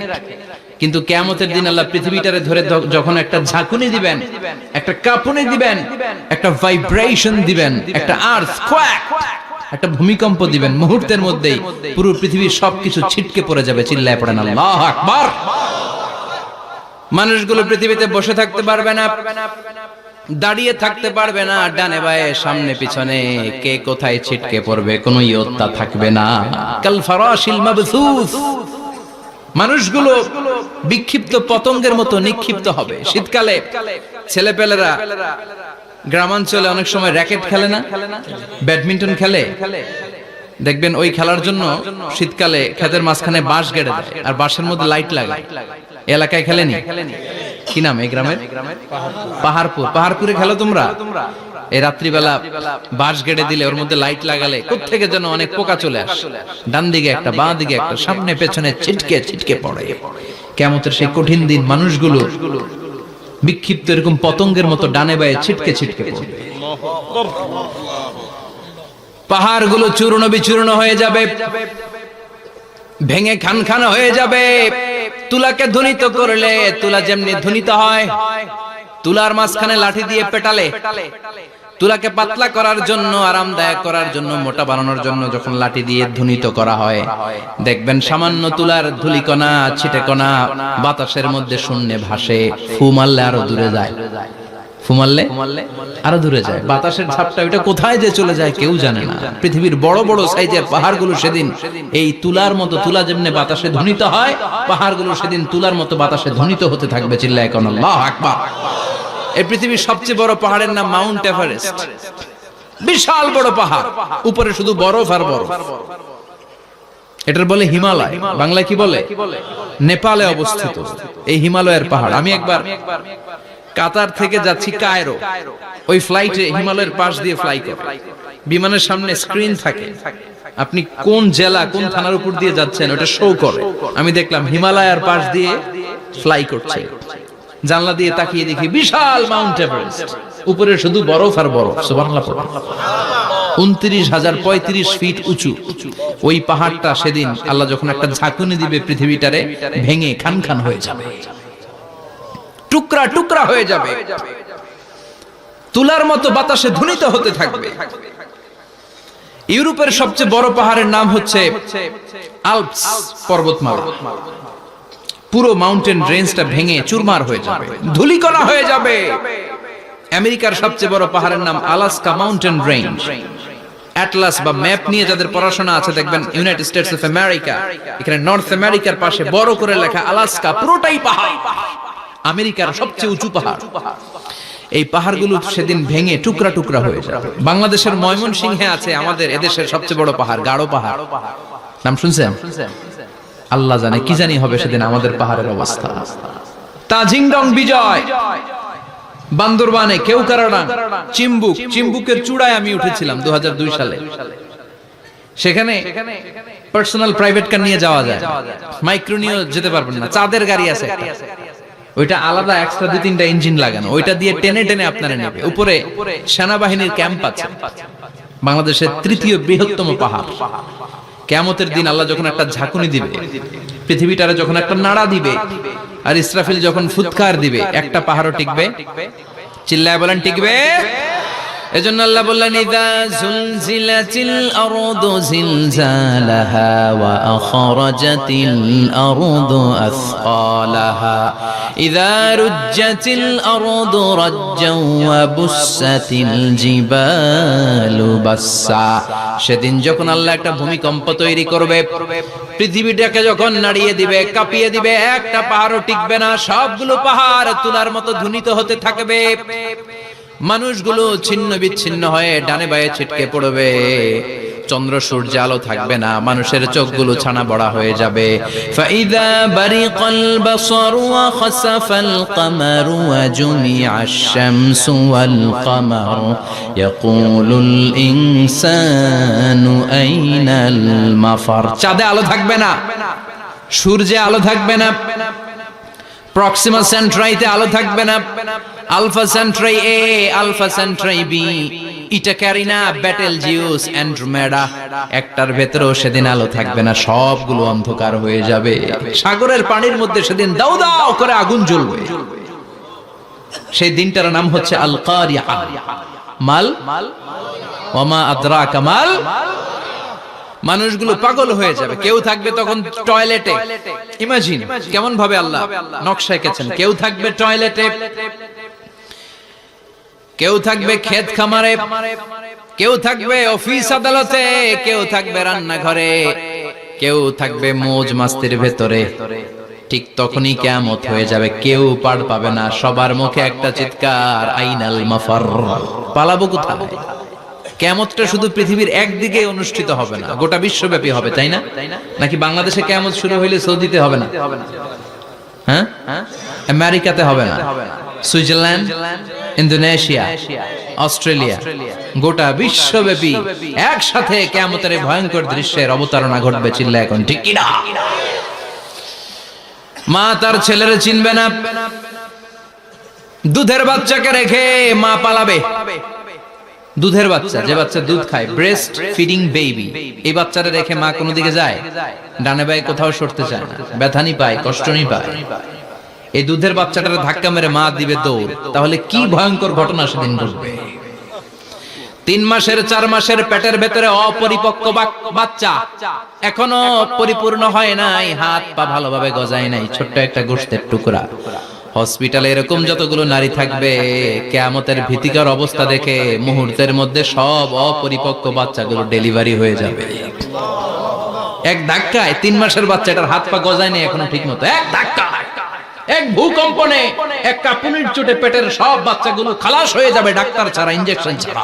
কিন্তু কিয়ামতের দিন আল্লাহ পৃথিবীটারে ধরে যখন একটা ঝাঁকুনি দিবেন, একটা কাঁপুনি দিবেন, একটা ভাইব্রেশন দিবেন, একটা আর্থকোয়েক, একটা ভূমিকম্প দিবেন, মুহূর্তের মধ্যেই পুরো পৃথিবীর সবকিছু ছিটকে পড়ে যাবে। চিল্লায় পড়েন আল্লাহু আকবার। মানুষগুলো পৃথিবীতে বসে থাকতে পারবে না, দাঁড়িয়ে থাকতে পারবে না, ডানে বায়ে সামনে পিছনে কে কোথায় ছিটকে পড়বে কোনো ইয়ত্তা থাকবে না। কাল ফারাশিল মাবথুস। মানুষগুলো বিক্ষিপ্ত পতঙ্গের মতো নিক্ষিপ্ত হবে। শীতকালে ছেলেপেলেরা গ্রামাঞ্চলে অনেক সময় র্যাকেট খেলে না, ব্যাডমিন্টন খেলে, দেখবেন ওই খেলার জন্য শীতকালে ক্ষেতের মাঝখানে বাঁশ গেড়ে দেয় আর বাঁশের মধ্যে লাইট লাগায়। এলাকায় খেলেনি? কি নাম এই গ্রামের? পাহাড়পুর। পাহাড়পুরে খেলো তোমরা? এই রাত্রিবেলা বাঁশ গেড়ে দিলে ওর মধ্যে লাইট লাগালে কোত্থেকে যেন অনেক পোকা চলে আসে, ডান দিকে একটা, বাঁ দিকে একটা, সামনে পেছনে ছিটকে ছিটকে পড়ে। কিয়ামতের সেই কঠিন দিন মানুষগুলো বিক্ষিপ্ত এরকম পতঙ্গের মতো ডানে বায়ে ছিটকে ছিটকে পড়বে। পাহাড়গুলো চূর্ণ বিচূর্ণ হয়ে যাবে, ভেঙে খান খান হয়ে যাবে। তুলাকে ধ্বনিত করলে তুলা যেমনি ধ্বনিত হয়, তুলার মাঝখানে লাঠি দিয়ে পেটালে, তুলাকে পাতলা করার জন্য, আরামদায়ক করার জন্য, মোটা বানানোর জন্য যখন লাঠি দিয়ে ধ্বনিত করা হয়, দেখবেন সামান্য তুলার ধুলিকণা ছিটেকণা বাতাসের মধ্যে শূন্যে ভাসে। ফু মারলে আরো দূরে যায়, ফু মারলে আরো দূরে যায়। বাতাসের ঝাপটা ওটা কোথায় যে চলে যায় কেউ জানে না। পৃথিবীর বড় বড় সাইজের পাহাড়গুলো সেদিন এই তুলার মতো, তুলা যেমনি বাতাসে ধ্বনিত হয়, পাহাড়গুলো সেদিন তুলার মতো বাতাসে ধ্বনিত হতে থাকবে। চিল্লায় কোন আল্লাহু আকবার। এই পৃথিবীর সবচেয়ে বড় পাহাড়ের নাম মাউন্ট এভারেস্ট। বিশাল বড় পাহাড়, উপরে শুধু বরফ আর বরফ। এটার বলে হিমালয়। বাংলায় কি বলে? নেপালে অবস্থিত এই হিমালয়ের পাহাড়। আমি একবার কাতার থেকে যাচ্ছি কায়রো, ওই ফ্লাইটে হিমালয়ের পাশ দিয়ে ফ্লাই করে, বিমানের সামনে স্ক্রিন থাকে, আপনি কোন জেলা কোন থানার উপর দিয়ে যাচ্ছেন ওটা শো করে। আমি দেখলাম হিমালয়ের পাশ দিয়ে ফ্লাই করছে। জানলা দিয়ে তাকিয়ে দেখি বিশাল মাউন্ট এভারেস্ট, উপরে শুধু বরফ আর বরফ। সুবহানাল্লাহ। 29,035 ফিট উঁচু ওই পাহাড়টা সেদিন আল্লাহ যখন একটা ঝাঁকুনি দিবে, পৃথিবীটারে ভেঙে খান খান হয়ে যাবে, টুকরা টুকরা হয়ে যাবে, তুলার মতো বাতাসে ধ্বনিত হতে থাকবে। ইউরোপের সবচেয়ে বড় পাহাড়ের নাম হচ্ছে আল্পস পর্বতমালা। পুরো মাউন্টেন রেঞ্জটা ভেঙে চুরমার হয়ে যাবে, ধূলিকণা হয়ে যাবে। আমেরিকার সবচেয়ে বড় পাহাড়ের নাম আলাস্কা মাউন্টেন রেঞ্জ। অ্যাটলাস বা ম্যাপ নিয়ে যাদের পড়াশোনা আছে দেখবেন ইউনাইটেড স্টেটস অফ আমেরিকা, এখানে নর্থ আমেরিকার পাশে বড় করে লেখা আলাস্কা, পুরোটাই পাহাড়, আমেরিকার সবচেয়ে উঁচু পাহাড়। এই পাহাড়গুলো সেদিন ভেঙে টুকরা টুকরা হয়ে যাবে। বাংলাদেশের ময়মনসিংহে আছে আমাদের এদেশের সবচেয়ে বড় পাহাড়, গাঢ় পাহাড়। নাম শুনছেন? আল্লাহ জানে কি জানি হবে সেদিন আমাদের পাহাড়ের অবস্থা। তাজিংডং বিজয়, বান্দরবানে কেউকারাডাং, চিম্বুকের চূড়ায় আমি উঠেছিলাম 2002 সালে। সেখানে পার্সোনাল প্রাইভেট কার নিয়ে যাওয়া যায়, মাইক্রো নিয়েও যেতে পারবেন না, চাঁদের গাড়ি আছে একটা। ওইটা আলাদা এক্সট্রা 2-3টা ইঞ্জিন লাগানো, ওইটা দিয়ে টেনে টেনে আপনারা নেবে। উপরে সেনাবাহিনীর ক্যাম্প আছে, বাংলাদেশের 3য় বৃহত্তম পাহাড়। কিয়ামতের দিন আল্লাহ যখন একটা ঝাঁকুনি দিবে, পৃথিবীটারে যখন একটা নাড়া দিবে, আর ইসরাফিল যখন ফুৎকার দিবে, একটা পাহাড়ও টিকবে? চিল্লায় বলেন টিকবে? এজন্য আল্লাহ বললেন ইযা যুলজিলাতিল আরদু জিলজালাহা ওয়া আখরাজাতিল আরদু আসকালাহা ইযা রুজ্জাতিল আরদু রাজ্জাও ওয়া বুসাতিল জিবালু বাসসা। সেদিন যখন আল্লাহ একটা ভূমিকম্প তৈরি করবে, পৃথিবীটাকে যখন নাড়িয়ে দিবে, কাঁপিয়ে দিবে, একটা পাহাড়ও টিকবে না, সবগুলো পাহাড় তুলার মতো ধ্বনিত হতে থাকবে। মানুষগুলো ছিন্ন বিচ্ছিন্ন হয়ে ডানে বায়ে ছিটকে পড়বে, চন্দ্র সূর্য আলো থাকবে না, মানুষের চোখগুলো ছানা বড়া হয়ে যাবে। ফাইদা বারিকাল বাসারু ওয়া খাসাফাল কামারু ওয়া জুমিআশ শামসু ওয়াল কামার ইয়াকুলুল ইনসানু আইনাল মাফার। চাঁদে আলো থাকবে না, সূর্যে আলো থাকবে না, প্রক্সিমা সেন্ট্রাইতে আলো থাকবে না, আলফা সেন্ট্রাই এ, আলফা সেন্ট্রাই বি, ইটা ক্যারিনা, ব্যাটেল জিউস, অ্যান্ড্রোমেডা, একটার ভেতরেও সেদিন আলো থাকবে না, সবগুলো অন্ধকার হয়ে যাবে। সাগরের পানির মধ্যে সেদিন দাউ দাউ করে আগুন জ্বলবে। সেই দিনটার নাম হচ্ছে আল কারিআ। মাল ওয়া মা আদরাকা মাল। মানুষগুলো পাগল হয়ে যাবে। কেউ থাকবে তখন টয়লেটে, ইমাজিন কেমন ভাবে আল্লাহ নকশা এঁকেছেন। কেউ থাকবে টয়লেটে, কেউ থাকবে ক্ষেত খামারে, কেউ থাকবে অফিস আদালতে, কেউ থাকবে রান্নাঘরে, কেউ থাকবে মৌজ মাস্তির ভেতরে। ঠিক তখনই কিয়ামত হয়ে যাবে, কেউ পার পাবে না, সবার মুখে একটা চিৎকার, আইনাল মাফার। পালাবো কোথায়? কিয়ামতটা শুধু পৃথিবীর একদিকে অনুষ্ঠিত হবে না, গোটা বিশ্বব্যাপী হবে, তাই না? নাকি বাংলাদেশে কিয়ামত শুরু হইলে সৌদিতে হবে না? হ্যাঁ, আমেরিকাতে হবে না, সুইজারল্যান্ড, ইন্দোনেশিয়া, অস্ট্রেলিয়া, গোটা বিশ্বব্যাপী একসাথে কিয়ামতের ভয়ঙ্কর দৃশ্যের অবতারণা ঘটবে। চিল্লা এখন ঠিক কি না? মা তার ছেলেরে চিনবে না, দুধের বাচ্চাকে রেখে মা পালাবে। দুধের বাচ্চা, যে বাচ্চা দুধ খায়, ব্রেস্ট ফিডিং বেবি, এই বাচ্চাটা রেখে মা কোনো দিকে যায়? ডানে বায়ে কোথাও সরতে চায় না, ব্যথানি পায়, কষ্টনি পায়। এই দুধের বাচ্চাটারে ধাক্কা মেরে মা দিবে দৌড়। তাহলে কি ভয়ঙ্কর ঘটনা সেদিন ঘটবে। 3 মাসের 4 মাসের পেটের ভেতরে অপরিপক্ক বাচ্চা, এখনো পরিপূর্ণ হয় নাই, হাত পা ভালোভাবে গজায় নাই, ছোট্ট একটা গোশতের টুকরা। হসপিটালে এরকম যতগুলো নারী থাকবে, কিয়ামতের ভীতিকর অবস্থা দেখে মুহূর্তের মধ্যে সব অপরিপক্ক বাচ্চাগুলো ডেলিভারি হয়ে যাবে। এক ধাক্কায় 3 মাসের বাচ্চাটার হাত পা গজায় নেই এখনো ঠিক মতো, এক ধাক্কায়, এক ভূকম্পনে, এক কাঁপুনির চোটে পেটের সব বাচ্চাগুলো খালাস হয়ে যাবে, ডাক্তার ছাড়া, ইনজেকশন ছাড়া।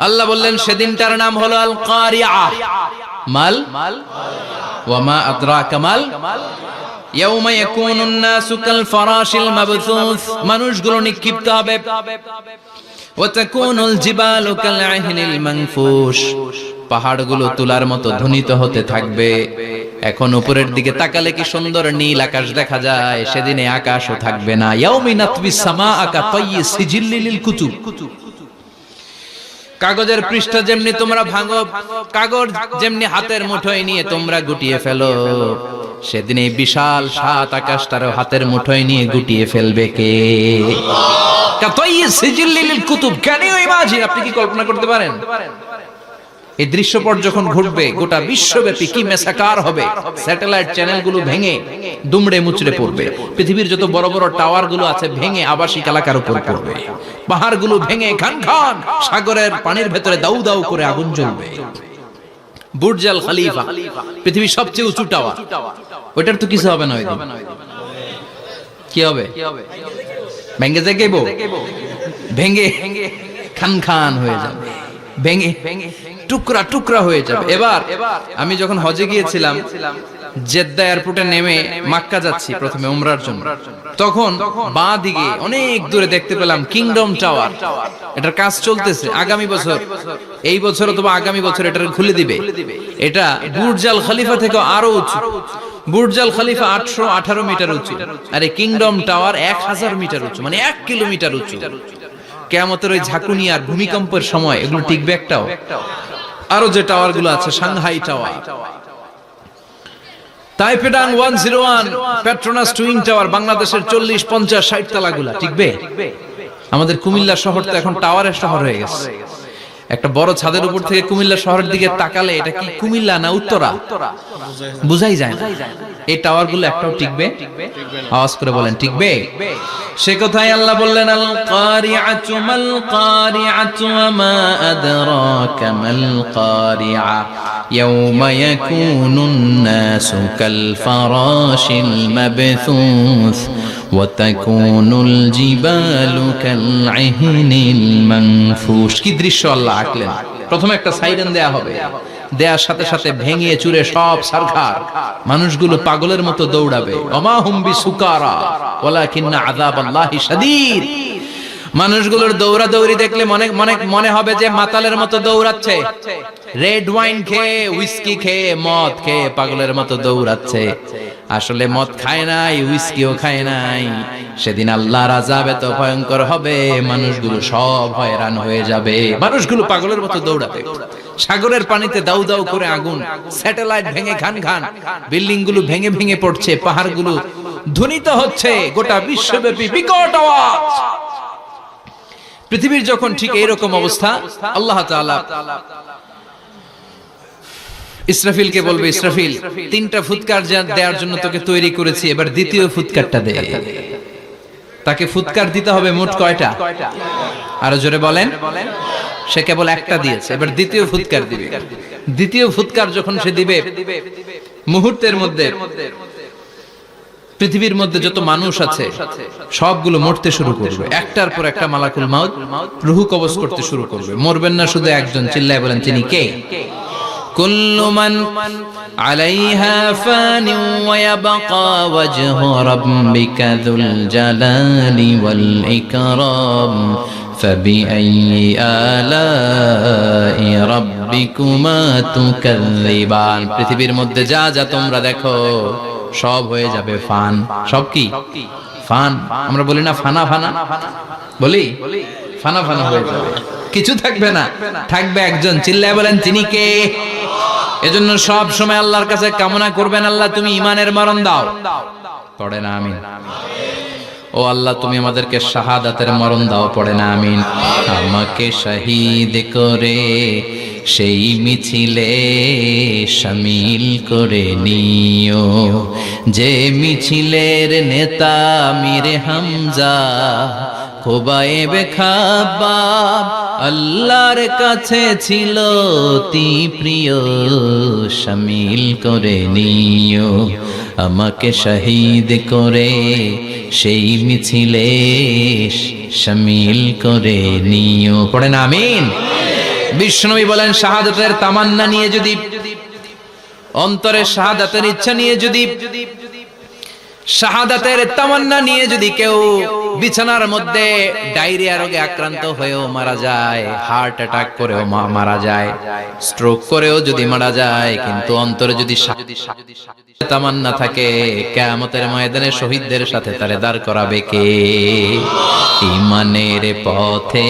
আল্লাহ বললেন সেদিনটার নাম হলো আল কারিআ। মাল ওয়া মা আদরাকা মাল। ইয়াউমা ইয়াকুনুন নাসু কাল ফারাশিল মাবথুস, মানুষগুলো নিক্ষিপ্ত হবে। ওয়া তাকুনুল জিবালু কাল আহিনিল মানফুশ, পাহাড়গুলো তুলার মতো ধ্বনিত হতে থাকবে। এখন উপরের দিকে তাকালে কি সুন্দর নীল আকাশ দেখা যায়, সেদিনে আকাশও থাকবে না। ইয়াউমিন আতবিস সামাআ কা তাইয়্যি সিজিল্লিল কুতুব, কাগজের পৃষ্ঠা যেমনি তোমরা ভাঙো, কাগজ যেমনি হাতের মুঠোয় নিয়ে তোমরা গুটিয়ে ফেলো, সেদিন এই বিশাল 7 আকাশটারও হাতের মুঠোয় নিয়ে গুটিয়ে ফেলবে কে? কাতাইয়্যি সিজিল্লিল কুতুব। Can you imagine? আপনি কি কল্পনা করতে পারেন? এই দৃশ্যপট যখন ঘটবে, গোটা বিশ্বব্যাপী কি মেসাকার হবে। স্যাটেলাইট চ্যানেলগুলো ভেঙে দুমড়ে মুচড়ে পড়বে, পৃথিবীর যত বড় বড় টাওয়ার গুলো আছে ভেঙে আবাসিক এলাকার উপর পড়বে, পাহাড়গুলো ভেঙে খান খান সাগরের পানির ভেতরে দাউ দাউ করে আগুন জ্বলবে। বুর্জ আল খলিফা, পৃথিবীর সবচেয়ে উঁচু টাওয়ার, ওইটার তো কিছু হবে না। ওই দিন কি হবে? ভেঙে যাইব, ভেঙে খান খান হয়ে যাবে, ভেঙে টুকরা টুকরা হয়ে যাবে। এবার আমি যখন হজে গিয়েছিলাম, জেদ্দা এয়ারপোর্টে নেমে মক্কা যাচ্ছি প্রথমে উমরার জন্য, তখন বাঁ দিকে অনেক দূরে দেখতে পেলাম কিংডম টাওয়ার। এটার কাজ চলতেছে, আগামী বছর এই বছর অথবা আগামী বছর এটা খুলে দিবে। এটা বুর্জ আল খলিফা থেকে আরো উঁচু। বুর্জ আল খলিফা 818 মিটার উঁচু, আর এই কিংডম টাওয়ার 1000 মিটার উঁচু, মানে 1 কিলোমিটার উঁচু। কিয়ামতের ওই ঝাঁকুনি আর ভূমিকম্পের সময় এগুলো টিকবে একটাও? আরো যে টাওয়ার গুলো আছে, সাংহাই টাওয়ার, তাইপেডাং 101, পেট্রোনাস টুইন টাওয়ার, বাংলাদেশের 40, 50, 60 তলাগুলা টিকবে? আমাদের কুমিল্লা শহর তো এখন টাওয়ারের শহর হয়ে গেছে। একটা বড় ছাদের উপর থেকে কুমিল্লা শহরের দিকে তাকালে এটা কি কুমিল্লা না উত্তরা বুঝাই যায় না। এই টাওয়ার গুলো একটাও টিকবে? আওয়াজ করে বলেন টিকবে? সে কথাই আল্লাহ বললেন, আল কারিআতু মাল কারিআতু ওয়া মা আদরাকা মাল কারিআ ইয়াওমা ইয়াকুনুন নাসু কাল ফারাশিল মাবথুস ওয়া তাকুনুল জিবালু কাল ইহনিল মানফুশ। কি দৃশ্য আল্লাহ আঁকলেন! প্রথমে একটা সাইরেন দেয়া হবে, দেয়ার সাথে সাথে ভেঙে চুরে সব সারখার, মানুষগুলো পাগলের মতো দৌড়াবে। ওমা হুম বিসুকারা ওয়ালাকিন্না আযাবাল্লাহি শাদীদ। মানুষগুলোর দৌড়াদৌড়ি দেখলে মনে হবে যে মাতালের মতো দৌড়াচ্ছে, রেড ওয়াইন খেয়ে, হুইস্কি খেয়ে, মদ খেয়ে পাগলের মতো দৌড়াচ্ছে। আসলে মদ খায় নাই, হুইস্কিও খায় নাই। সেদিন আল্লাহর আযাব এত ভয়ঙ্কর হবে, মানুষগুলো সব হয়রান হয়ে যাবে, মানুষগুলো পাগলের মতো দৌড়াবে। সাগরের পানিতে দাউ দাউ করে আগুন, স্যাটেলাইট ভেঙে খান খান, বিল্ডিং গুলো ভেঙে ভেঙে পড়ছে, পাহাড়গুলো ধ্বনিত হচ্ছে, গোটা বিশ্বব্যাপী বিকট আওয়াজ। পৃথিবীর যখন ঠিক এইরকম অবস্থা, আল্লাহ তাআলা ইসরাফিলকে বলবে, ইসরাফিল 3টা ফুৎকার দেওয়ার জন্য তোকে তৈরি করেছি, এবার দ্বিতীয় ফুৎকারটা দে। তাকে ফুৎকার দিতে হবে মোট কয়টা? আরো জোরে বলেন। সে কেবল একটা দিয়েছে, এবার দ্বিতীয় ফুৎকার দিবে। দ্বিতীয় ফুৎকার যখন সে দিবে, মুহূর্তের মধ্যে পৃথিবীর মধ্যে যত মানুষ আছে সবগুলো মরতে শুরু করবে। একটার পর একটা মালাকুল মাউত রূহ কবজ করতে শুরু করবে। মরবেন না শুধু একজন, চিল্লায় বলেন তিনি কে? কুল্লু মান আলাইহা ফানি ওয়া ইয়াবকা ওয়াজহু রাব্বিকা যুল জালালি ওয়াল ইকরাম ফাবিআইয়ি আলাই রাব্বিকুমা তুকাযযিবান। পৃথিবীর মধ্যে যা যা তোমরা দেখো সব হয়ে যাবে ফান। সব কি? ফান। আমরা বলি না ফানা ফানা, বলি ফানা ফানা হয়ে যাবে, কিছু থাকবে না, থাকবে একজন। চিল্লায় বলেন তিনি কে? এজন্য সব সময় আল্লাহর কাছে কামনা করবেন, আল্লাহ তুমি ঈমানের মরণ দাও। পড়ে না আমিন? ও আল্লাহ তুমি আমাদেরকে শাহাদাতের মরণ দাও। পড়ে না আমিন? আমাকে শহীদ করে সেই মিছিলে শামিল করে নিও, যে মিছিলের নেতা মীরে হামজা খোবায়েবে খাব্বাব আল্লাহর কাছে ছিল অতি প্রিয়। শামিল করে নিও আমাকে শহীদ করে সেই মিছিলে শামিল করে নিও। পড়েন আমিন? বিশ্বনবী বলেন, শাহাদাতের তামান্না নিয়ে যদি, অন্তরে শাহাদাতের ইচ্ছা নিয়ে যদি, শাহাদাতের তামান্না নিয়ে যদি কেউ বিছানার মধ্যে ডায়রিয়া রোগে আক্রান্ত হয়েও মারা যায়, হার্ট অ্যাটাক করেও মারা যায়, স্ট্রোক করেও যদি মারা যায়, কিন্তু অন্তরে যদি তামান্না থাকে, কিয়ামতের ময়দানে শহীদদের সাথে তারে দাঁড় করাবে কে? ঈমানের পথে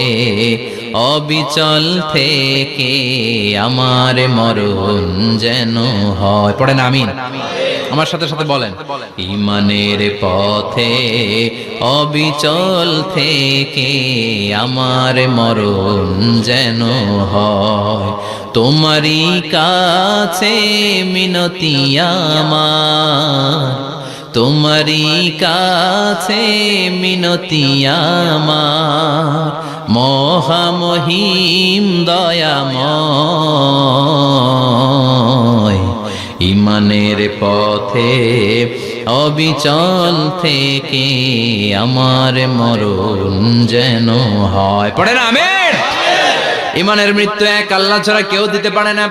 অবিচল থেকে আমার মরণ যেন হয়। পড়েন আমিন? আমার সাথে সাথে বলেন, ঈমানের পথে অবিচল থেকে আমার মরণ যেন হয়। তোমারই কাছে মিনতি আমার, তোমারই কাছে মিনতি আমার, মহামহিম দয়াময়। ঈমানের পথে অবিচল থেকে আমার মরণ যেন হয়। পড়েন আমিন? ঈমানের মৃত্যু এক, আল্লাহ ছাড়া কেউ দিতে পারে না।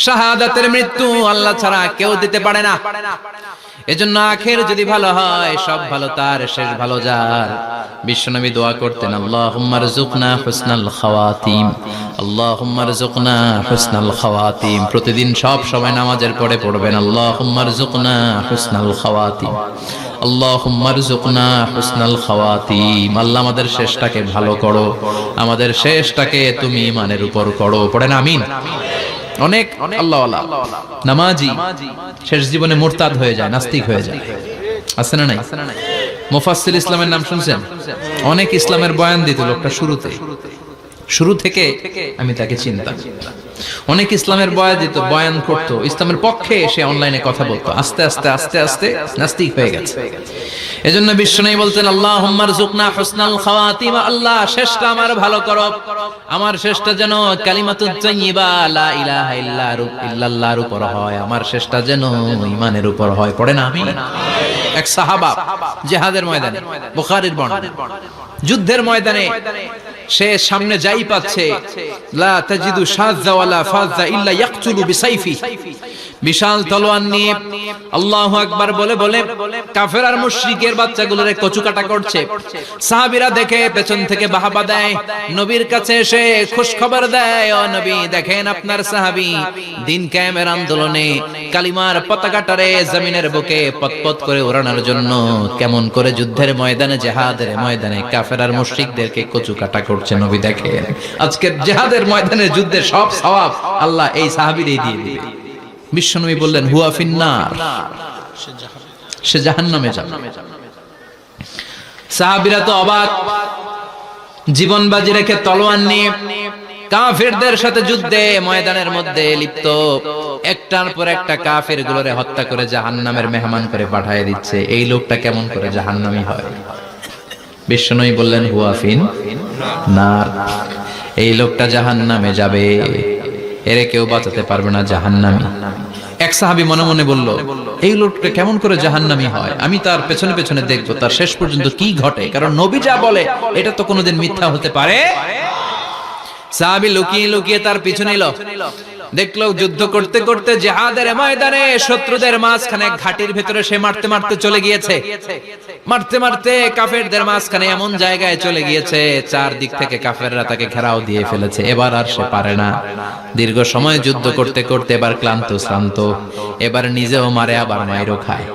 শাহাদাতের মৃত্যু আল্লাহ ছাড়া কেউ দিতে পারে না। এজন্য আখের যদি ভালো হয় সব ভালো তার, শেষ ভালো যার। বিশ্বনবী দোয়া করতেন, আল্লাহুম্মা রযুকনা হুসনাল খাওয়াতিম, আল্লাহুম্মা রযুকনা হুসনাল খাওয়াতিম। প্রতিদিন সব সময় নামাজের পরে পড়বেন, আল্লাহুম্মা রযুকনা হুসনাল খাওয়াতিম, আল্লাহুম্মা রযুকনা হুসনাল খাওয়াতিম। আল্লাহ আমাদের শেষটাকে ভালো করো, আমাদের শেষটাকে তুমি ঈমানের উপর করো। পড়েন আমিন। অনেক আল্লাহওয়ালা নামাজি শেষ জীবনে মুরতাদ হয়ে যায়, নাস্তিক হয়ে যায়, আছে না নাই? মুফাসসির ইসলামের নাম শুনছেন? অনেক ইসলামের বয়ান দিত লোকটা শুরু থেকে আমি তাকে চিনতাম। অনেক ইসলামের বয়ান করতো, ইসলামের পক্ষে সে অনলাইনে কথা বলতো। আস্তে আস্তে আস্তে আস্তে নাস্তিক হয়ে গেছে। এজন্য বিশ্বনবী বলতেন, আল্লাহুম্মা রযুকনা হুসনাল খাওয়াতিম, আল্লাহ শেষটা আমার ভালো করো, আমার শেষটা যেন কালিমাতুত তাইয়্যিবা লা ইলাহা ইল্লাল্লাহর উপর হয়, আমার শেষটা যেন ঈমানের উপর হয়। পড়েন আমিন। এক সাহাবা জিহাদের ময়দানে, বুখারীর বর্ণনা, যুদ্ধের ময়দানে সে সামনে যাই পাচ্ছে, লা তাজিদু শাযযা ওয়ালা ফাযযা ইল্লা ইয়াকতুলু বিসাইফি, বিশাল তলোয়ার নিয়ে আল্লাহু আকবার বলে বলে কাফের আর মুশরিকের বাচ্চাগুলোরে কচুকাটা করছে। সাহাবীরা দেখে পেছন থেকে বাহাবা দেয়, নবীর কাছে এসে খুশখবর দেয়, ও নবী দেখেন আপনার সাহাবী দিন কায়েমের আন্দোলনে কালিমার পতাকাটারে জমিনের বুকে পতপত করে ওড়ানোর জন্য কেমন করে যুদ্ধের ময়দানে, জিহাদের ময়দানে কাফের আর মুশরিকদেরকে কচুকাটা করছে। নবী দেখেন আজকে জিহাদের ময়দানে যুদ্ধের সব সওয়াব আল্লাহ এই সাহাবীরই দিয়ে দিবে। বিশ্বনবী বললেন, হুয়া ফিন্নার, সে জাহান্নামে যাবে। সাহাবীরা তো অবাক, জীবন বাজি রেখে তলোয়ার নিয়ে কাফেরদের সাথে যুদ্ধে ময়দানের মধ্যে লিপ্ত, একটার পর একটা কাফের গুলোরে হত্যা করে জাহান্নামের মেহমান করে পাঠিয়ে দিচ্ছে। এই লোকটা কেমন করে জাহান্নামী হয়? বিশ্বনবী বললেন, হুয়া ফিন্নার, এই লোকটা জাহান্নামে যাবে, এরে কেউ বাঁচাতে পারবে না, জাহান্নামী। এক সাহাবী মনে মনে বলল, এই লোকটা কেমন করে জাহান্নামী হয়, আমি তার পেছনে পেছনে দেখবো তার শেষ পর্যন্ত কি ঘটে, কারণ নবী যা বলে এটা তো কোনোদিন মিথ্যা হতে পারে। সাহাবী লুকিয়ে লুকিয়ে তার পিছু নিল, দেখলো যুদ্ধ করতে করতে জিহাদের ময়দানে শত্রুদের মাঝখানে ঘাটির ভেতরে সে মারতে মারতে চলে গিয়েছে, মারতে মারতে কাফেরদের মাঝখানে এমন জায়গায় চলে গিয়েছে চারদিক থেকে কাফেররা তাকে ঘেরাও দিয়ে ফেলেছে। এবার আর সে পারে না, দীর্ঘ সময় যুদ্ধ করতে করতে এবার ক্লান্ত শ্রান্ত, এবার নিজেও মারে আবার মাইরও খায়,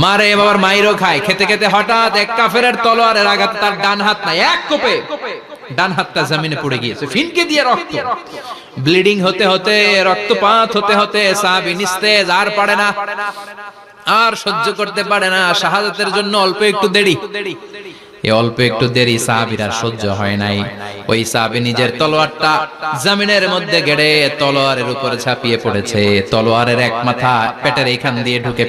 মারে এবার মাইরও খায়। খেতে খেতে হঠাৎ এক কাফেরের তলোয়ারের আঘাত তার ডান হাত নাই, এক কোপে ডান হাতটা জমিনে পড়ে গিয়েছে, ফিনকে দিয়ে রক্ত, ব্লিডিং হতে হতে, রক্তপাত হতে হতে সাহাবী নিস্তেজ, আর পারে না, আর সহ্য করতে পারে না। শাহাদাতের জন্য অল্প একটু দেরি, এই অল্প একটু দেরি সাহাবীর আর সহ্য হয় নাই। ওই সাহাবী নিজের তলোয়ারটা জমিনের মধ্যে গেড়ে তলোয়ারের উপরে ঝাঁপিয়ে পড়েছে, তলোয়ারের এক মাথা পেটের এইখান দিয়ে ঢুকে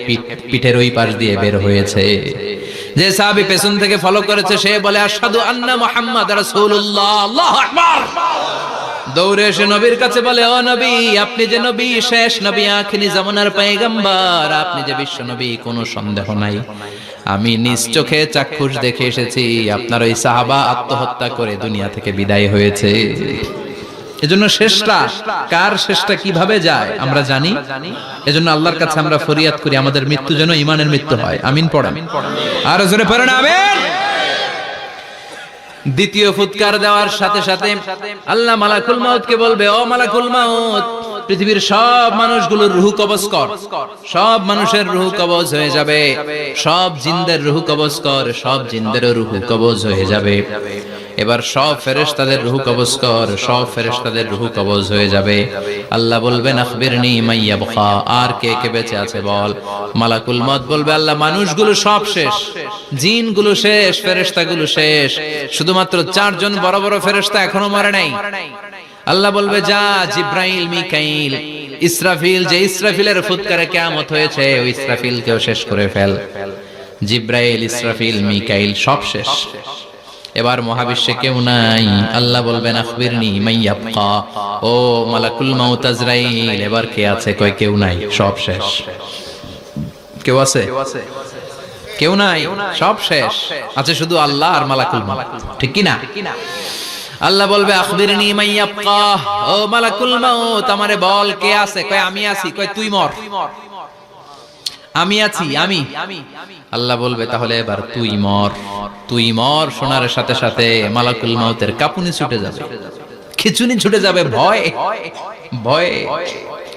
পিঠের ওই পাশ দিয়ে বের হয়েছে। যে সাহাবী পেছন থেকে ফলো করেছে সে বলে, আশহাদু আন্না মুহাম্মাদ রাসূলুল্লাহ, আল্লাহু আকবার। দৌড়ে এসে নবীর কাছে বলে, ও নবী, আপনি যে নবী, শেষ নবী, আখিরি জামানার পয়গম্বর, আপনি যে বিশ্ব নবী, কোনো সন্দেহ নাই, আমি নিজ চোখে চাক্ষুষ দেখে এসেছি আপনার ওই সাহাবা আত্মহত্যা করে দুনিয়া থেকে বিদায় হয়েছে। এজন্য শেষটা কার, শেষটা কিভাবে যায় আমরা জানি। এজন্য আল্লাহর কাছে আমরা ফরিয়াদ করি আমাদের মৃত্যু যেন ঈমানের মৃত্যু হয়। আমিন পড়েন, আর জোরে পড়েন আমিন। দ্বিতীয় ফুৎকার দেওয়ার সাথে সাথে আল্লাহ মালাকুল মাউতকে বলবে, ও মালাকুল মাউত, পৃথিবীর সব মানুষগুলোর রূহ কবজ কর, সব মানুষের রূহ কবজ হয়ে যাবে, সব জিনদের রূহ কবজ কর, সব জিনদেরও রূহ কবজ হয়ে যাবে। এবার সব ফেরেশতাদের রূহ কবজ কর, সব ফেরেশতাদের রূহ কবজ হয়ে যাবে। আল্লাহ বলবেন, আখবিরনি মাইয়াবকা, আর কে কে বেঁচে আছে বল। মালাকুল মউত বলবে, আল্লাহ মানুষগুলো সব শেষ, জিনগুলো শেষ, ফেরেশতাগুলো শেষ, শুধুমাত্র চারজন বড় বড় ফেরেশতা এখনো মরে নাই। আল্লাহ বলবে, যা জিব্রাইল, মিকাইল, ইসরাফিল, যে ইসরাফিলের ফুৎকারে কিয়ামত হয়েছে ওই ইসরাফিলকেও শেষ করে ফেল। জিব্রাইল, ইসরাফিল, মিকাইল সব শেষ, এবার মহাবিশ্বে কেউ নাই। আল্লাহ বলবেন, আখবিরনি মাইয়াবকা, ও মালাকুল মাউত আজরাইল, এবার কে আছে? কয় কেউ নাই, সব শেষ। কেউ আছে? কেউ নাই, সব শেষ, আছে শুধু আল্লাহ আর মালাকুল মাউত, ঠিক কি না? আল্লাহ বলবে, আখবিরনি মাইয়াবকা, ও মালাকুল মাউত আমারে বল কে আছে? কয় আমি আছি। কয় তুই মর। আমি আছি, আমি। আল্লাহ বলবে তাহলে এবার তুই মর, তুই মর। শোনার সাথে সাথে মালাকুল মাউতের কাঁপুনি ছুটে যাবে, খিচুনি ছুটে যাবে, ভয় ভয়ে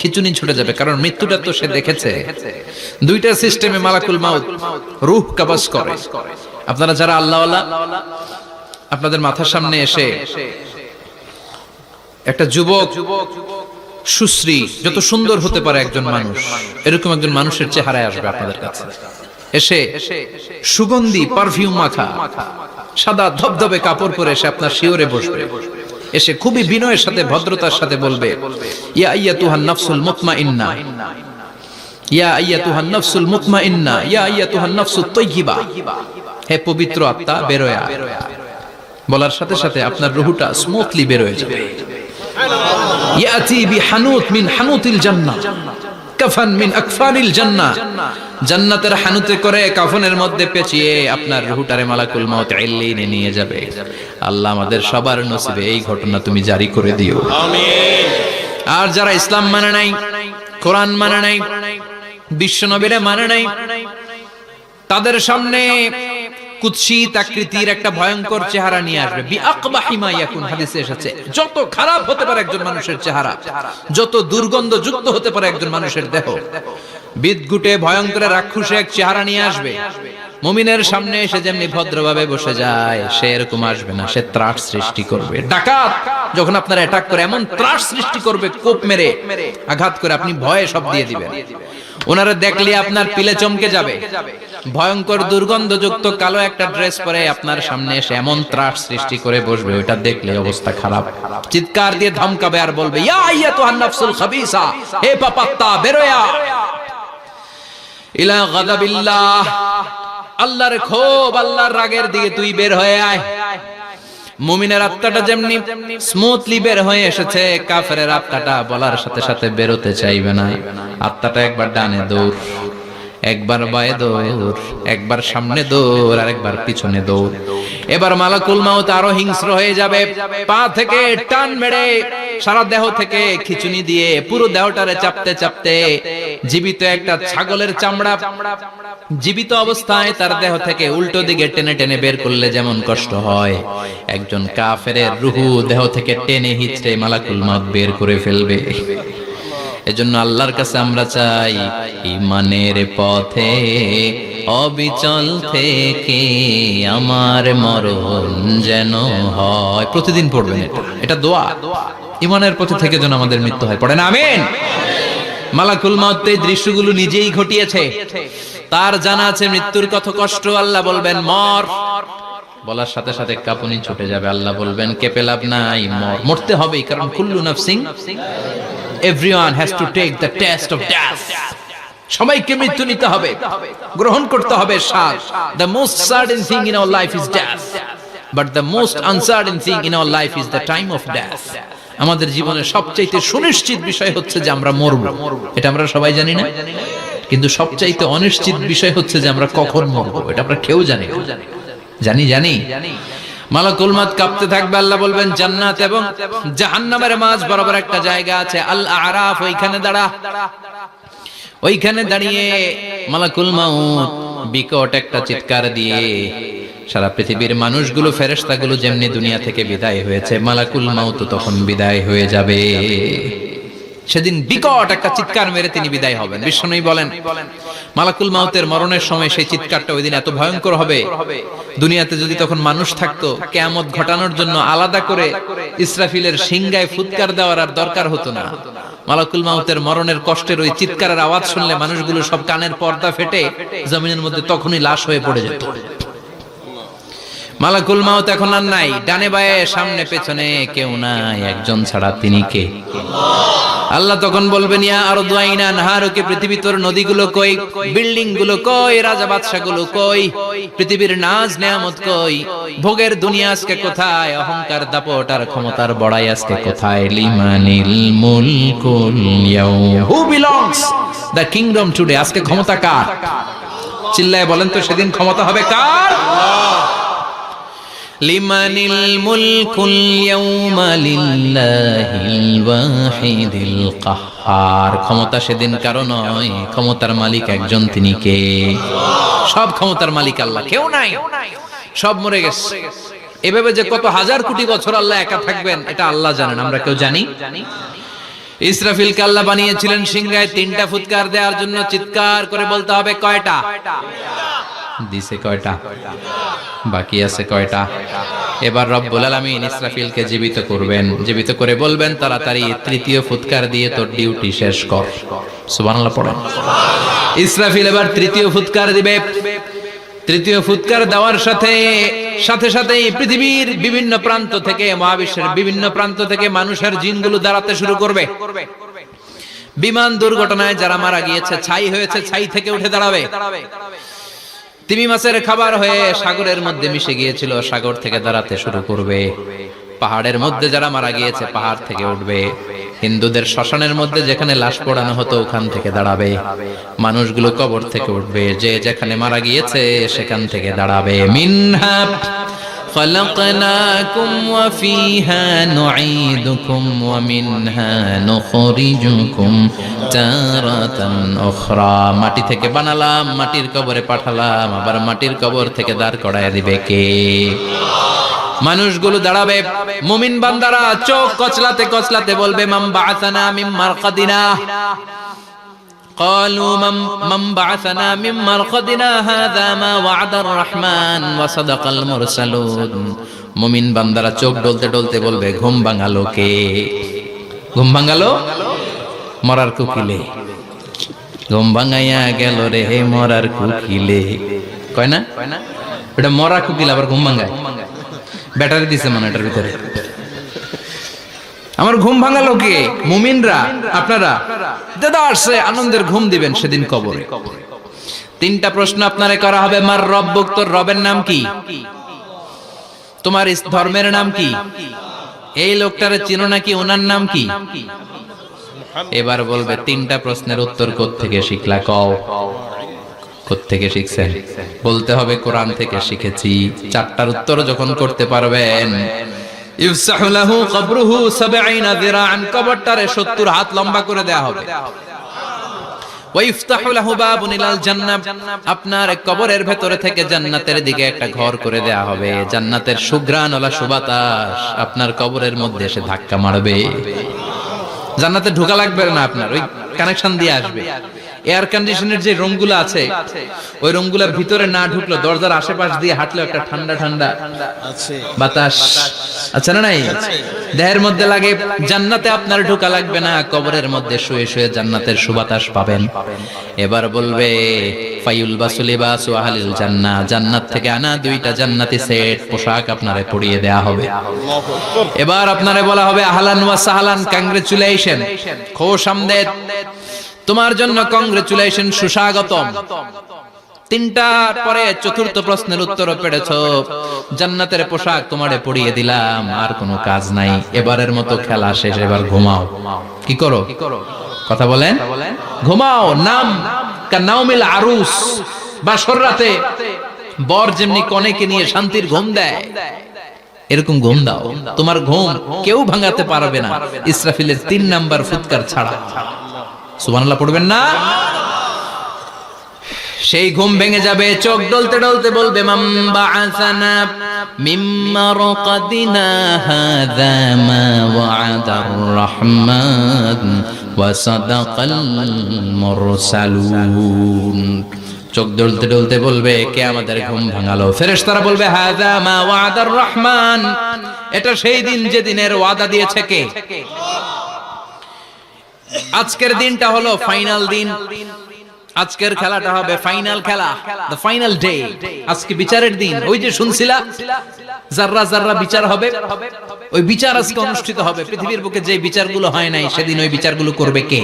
খিচুনি ছুটে যাবে, কারণ মৃত্যুটা তো সে দেখেছে। দুইটা সিস্টেমে মালাকুল মাউত রূহ কবজ করে। আপনারা যারা আল্লাহওয়ালা, আপনাদের মাথার সামনে এসে একটা যুবক, সুশ্রী, যত সুন্দর হতে পারে একজন মানুষ, এরকম একজন মানুষের চেহারায় আসবে আপনাদের কাছে, এসে সুগন্ধি পারফিউম মাখা সাদা ধবধবে কাপড় পরে এসে আপনার শিওরে বসবে, এসে খুবই বিনয়ের সাথে ভদ্রতার সাথে বলবে, ইয়া আইয়াতুহান নাফসুল মুতমাইন্না, ইয়া আইয়াতুহান নাফসুল মুতমাইন্না, ইয়া আইয়াতুহান নাফসুত তাইয়্যিবা, হে পবিত্র আত্মা বের হয়ে আয়। বলার সাথে সাথে আপনার রূহটা স্মুথলি বের হয়ে যাবে। ইয়াতি বিহানুত মিন হানুতিল জান্নাহ, কাফান মিন আকফানিল জান্নাহ, জান্নাতের হানুতে করে কাফনের মধ্যে পেঁচিয়ে আপনার রূহটারে মালাকুল মাউত ইল্লিনে নিয়ে যাবে। আল্লাহ আমাদের সবার নসিবে এই ঘটনা তুমি জারি করে দিও, আমিন। আর যারা ইসলাম মানে নাই, কোরআন মানে নাই, বিশ্ব নবীরে মানে নাই, তাদের সামনে কুৎসিত আকৃতির একটা ভয়ঙ্কর চেহারা নিয়ে আসবে। বিআকবাহি মা ইয়াকুন, হাদিসে এসেছে যত খারাপ হতে পারে একজন মানুষের চেহারা, যত দুর্গন্ধযুক্ত হতে পারে একজন মানুষের দেহ, বিদঘুটে ভয়ঙ্কর রাক্ষসে এক চেহারা নিয়ে আসবে। মুমিনের সামনে এসে যেমনি ভদ্রভাবে বসে যায়, সে এরকম আসবে না, সে ত্রাস সৃষ্টি করবে। ডাকাত যখন আপনার অ্যাটাক করে এমন ত্রাস সৃষ্টি করবে, কোপ মেরে আঘাত করে আপনি ভয়ে সব দিয়ে দিবেন। ওনারা দেখলে আপনার পিলে চমকে যাবে। ভয়ঙ্কর দুর্গন্ধযুক্ত কালো একটা ড্রেস পরে আপনার সামনে এসে এমন ত্রাস সৃষ্টি করে বসবে, ওটা দেখলে অবস্থা খারাপ। চিৎকার দিয়ে ধমকাবে আর বলবে, ইয়া আইয়াতুহান নাফসুল খাবিসা, হে পাপাত্তা বের হয়ে আয় ইলা গাদাবিল্লাহ, আল্লাহর ক্ষোভ, আল্লাহর রাগের দিকে তুই বের হয়ে আয়। মুমিনের আত্মাটা যেমনি স্মুথলি বের হয়ে এসেছে, কাফেরের আত্মাটা বলার সাথে সাথে বেরোতে চাইবে না। আত্মাটা একবার ডানে দৌড়, একবার বায়ে দৌড়, একবার সামনে দৌড়, আর একবার পিছনে দৌড়। এবার মালাকুল মাউত আরো হিংস্র হয়ে যাবে, পা থেকে টান মেরে সারা দেহ থেকে খিচুনি দিয়ে পুরো দেহটারে চাপতে চাপতে জীবিত একটা ছাগলের চামড়া জীবিত অবস্থায় তার দেহ থেকে উল্টো দিকে টেনে টেনে বের করলে যেমন কষ্ট হয়, একজন কাফেরের রূহ দেহ থেকে টেনে হিচড়ে মালাকুল মাউত বের করে ফেলবে। এজন্য আল্লাহর কাছে আমরা চাই, ঈমানের পথে অবিচল থেকে আমার মরণ যেন হয়। প্রতিদিন পড়বেন এটা, এটা দোয়া। ঈমানের পথে থেকে যেন আমাদের মৃত্যু হয়, পড়েন আমিন। মালাকুল মাউত এই দৃশ্যগুলো নিজেই ঘটিয়েছে, তার জানা আছে মৃত্যুর কত কষ্ট। আল্লাহ বলবেন মর, বলার সাথে সাথে কাঁপুনি ছুটে যাবে। আল্লাহ বলবেন কেঁপে লাভ নাই, মর, মরতে হবেই, কারণ কুল্লু নাফসিন, everyone has to take the test of death. সবাইকে মৃত্যু নিতে হবে, গ্রহণ করতে হবে স্বাদ। The most certain thing in our life is death, but the most uncertain thing in our life is the time of death. আমাদের জীবনের সবচাইতে সুনিশ্চিত বিষয় হচ্ছে যে আমরা মরব, এটা আমরা সবাই জানি না, কিন্তু সবচাইতে অনিশ্চিত বিষয় হচ্ছে যে আমরা কখন মরব, এটা আমরা কেউ জানি না। জানি মালাকুল মাউত কাঁপতে থাকবে। আল্লাহ বলবেন জান্নাত এবং জাহান্নামের মাঝ বরাবর একটা জায়গা আছে, আল আরাফ, ওইখানে দাঁড়া। ওইখানে দাঁড়িয়ে মালাকুল মাউত বিকট একটা চিৎকার দিয়ে সারা পৃথিবীর মানুষগুলো, ফেরেশতাগুলো যেমনি দুনিয়া থেকে বিদায় হয়েছে, মালাকুল মাউত তখন বিদায় হয়ে যাবে। সেদিন বিকট একটা চিৎকার মেরে তিনি বিদায় হবেন। বিশ্বনবী বলেন মালাকুল মাউতের মরণের সময় সেই চিৎকারটা ওই দিন এত ভয়ঙ্কর হবে, দুনিয়াতে যদি তখন মানুষ থাকতো, কিয়ামত ঘটানোর জন্য আলাদা করে ইসরাফিলের সিংগায় ফুৎকার দেওয়ার আর দরকার হতো না। মালাকুল মাউতের মরণের কষ্টের ওই চিৎকারের আওয়াজ শুনলে মানুষগুলো সব কানের পর্দা ফেটে জমিনের মধ্যে তখনই লাশ হয়ে পড়ে যেত। মালাকুল মাউত এখন আর নাই, ডানে বায়ে সামনে পেছনে কেউ নাই, একজন ছাড়া তিনি কে? আল্লাহ তখন বলবেন ইয়া আরদু আইনা নাহারুকে, পৃথিবী তোর নদীগুলো কই, বিল্ডিং গুলো কই, রাজা বাদশা গুলো কই, পৃথিবীর নাজ নেয়ামত কই, ভোগের দুনিয়া আজকে কোথায়, অহংকার দাপট আর ক্ষমতার বড়াই আজকে কোথায়? লিমানিল মুলকুল ইয়াউম, who belongs the kingdom today, আজকে ক্ষমতা কার? চিল্লায় বলেন তো সেদিন ক্ষমতা হবে কার? লিমানিল মুলকুল ইয়াউমা লিল্লাহিল ওয়াহিদিল কাহ্হার। কাহার, ক্ষমতা সেদিন কারো নয়, ক্ষমতার মালিক একজন, তিনি কে? সব ক্ষমতার মালিক আল্লাহ, কেউ নাই, সব মরে গেছে। এভাবে যে কত হাজার কোটি বছর আল্লাহ একা থাকবেন এটা আল্লাহ জানেন, আমরা কেউ জানি? ইসরাফিলকে আল্লাহ বানিয়েছিলেন সিংহায় 3টা ফুৎকার দেওয়ার জন্য। চিৎকার করে বলতে হবে কয়টা? দিছে কয়টা? বাকি আছে কয়টা? এবার রব্বুল আলামিন ইসরাফিলকে জীবিত করবেন, জীবিত করে বলবেন তাড়াতাড়ি 3য় ফুৎকার দিয়ে তোর ডিউটি শেষ কর। সুবহানাল্লাহ পড়েন। ইসরাফিল এবার 3য় ফুৎকার দিবে। 3য় ফুৎকার দেওয়ার সাথে সাথেই পৃথিবীর বিভিন্ন প্রান্ত থেকে, মহাবিশ্বের বিভিন্ন প্রান্ত থেকে মানুষের জিনগুলো দাঁড়াতে শুরু করবে। বিমান দুর্ঘটনায় যারা মারা গিয়েছে, ছাই হয়েছে, ছাই থেকে উঠে দাঁড়াবে। তিমি মাছের খাবার হয়ে সাগরের মধ্যে মিশে গিয়েছিল, সাগর থেকে দাঁড়াতে শুরু করবে। পাহাড়ের মধ্যে যারা মারা গিয়েছে, পাহাড় থেকে উঠবে। হিন্দুদের শ্মশানের মধ্যে যেখানে লাশ পোড়ানো হতো, ওখান থেকে দাঁড়াবে। মানুষগুলো কবর থেকে উঠবে, যে যেখানে মারা গিয়েছে সেখান থেকে দাঁড়াবে। মিনহা خلقناكم وفيها نعيدكم ومنها نخرجكم تارة أخرى। মাটি থেকে বানালাম, মাটির কবরে পাঠালাম, আবার মাটির কবর থেকে দাঁড় করায় দিবে কে? মানুষগুলো দাঁড়াবে। মুমিন বান্দারা চোখ কচলাতে কচলাতে বলবে মান বাআসানা মিন মারকাদিনা। قالوا من بعثنا من مرقدنا هذا ما وعد الرحمن وصدق المرسلون। মুমিন বান্দারা চোখ ডলতে ডলতে বলবে ঘুম ভাঙালো কে? ঘুম ভাঙালো মরার কুকিলে। ঘুম ভাঙাইয়া গেল রে মরার কুকিলে। কয় না এটা মরা কুকিল আবার ঘুম ভাঙায়? ব্যাটারি দিছে মানে এটার ভিতরে। আমার ঘুম ভাঙালো কে? মুমিনরা, আপনারা দেদারসে আনন্দের ঘুম দিবেন সেদিন কবরে। 3টা প্রশ্ন আপনারে করা হবে। মার রব্বুক, তোর রবের নাম কি? তোমার ধর্মের নাম কি? এই লোকটারে চিনো নাকি? ওনার নাম কি? এবার বলবে 3টা প্রশ্নের উত্তর কোত্থেকে শিখলা? কও কোত্থেকে শিখছেন? বলতে হবে কোরআন থেকে শিখেছি। 4টার উত্তর যখন করতে পারবেন, ইফসাহু লাহু কবরুহু 70 যিরাআন, কবরটারে 70 হাত লম্বা করে দেয়া হবে। ওয়া ইফতাহু লাহু বাবুন ইলাল জান্নাহ, আপনার কবরের ভেতরে থেকে জান্নাতের দিকে একটা ঘর করে দেয়া হবে। জান্নাতের সুঘ্রাণওয়ালা সুবাতাস আপনার কবরের মধ্যে এসে ধাক্কা মারবে। জান্নাতে ঢোকা লাগবে না, আপনার ওই কানেকশন দিয়ে আসবে। এয়ার কন্ডিশনের যে রুমগুলো আছে, ওই রুমগুলোর ভিতরে না ঢুকলো, দরজার আশেপাশ দিয়ে হাঁটলে একটা ঠান্ডা ঠান্ডা বাতাস আছে না নাই? দেহের মধ্যে লাগে। জান্নাতে আপনার ঢোকা লাগবে না, কবরের মধ্যে শুয়ে শুয়ে জান্নাতের সুবাতাস পাবেন। এবার বলবে ফায়ুল বাসুলি বাসু আহলিল জান্নাহ, জান্নাত থেকে আনা 2টা জান্নাতি সেট পোশাক আপনারে পরিয়ে দেয়া হবে। এবার আপনারে বলা হবে আহলান ওয়া সাহলান, কংগ্রেচুলেশন, খোশ আমদেদ, তোমার জন্য কংগ্রেচুলেশন, সুস্বাগতম। 3টার পরে 4র্থ প্রশ্নের উত্তরও পেরেছো। জান্নাতের পোশাক তোমারে পরিয়ে দিলাম, আর কোনো কাজ নাই। এবারের মতো খেলা শেষ, এবার ঘুমাও। কি করো? কথা বলেন। ঘুমাও। নাম কানাউমিল আরুস, বাসর রাতে বর যেমনি কনেকে নিয়ে শান্তির ঘুম দেয়, এরকম ঘুম দাও। তোমার ঘুম কেউ ভাঙাতে পারবে না ইসরাফিলের 3 নাম্বার ফুৎকার ছাড়া। সুবহানাল্লাহ পড়বেন না? সেই ঘুম ভেঙে যাবে। চোখ ডলতে ডলতে বলবে মান বাআসানা মিন মারকাদিনা হাযা মা ওয়া'দার রাহমান ওয়া সাদাকাল মুরসালুন। চোখ ডলতে ডলতে বলবে কে আমাদের ঘুম ভাঙালো? ফেরেশতারা বলবে হাযা মা ওয়া'দার রাহমান, এটা সেই দিন যে দিনের ওয়াদা দিয়েছে কে? আজকের দিনটা হলো ফাইনাল দিন। আজকের খেলাটা হবে ফাইনাল খেলা, দ্য ফাইনাল ডে। আজকে বিচারের দিন। ওই যে শুনছিলা জাররা জাররা বিচার হবে, ওই বিচার আজকে অনুষ্ঠিত হবে। পৃথিবীর বুকে যে বিচারগুলো হয় নাই, সেদিন ওই বিচারগুলো করবে কে?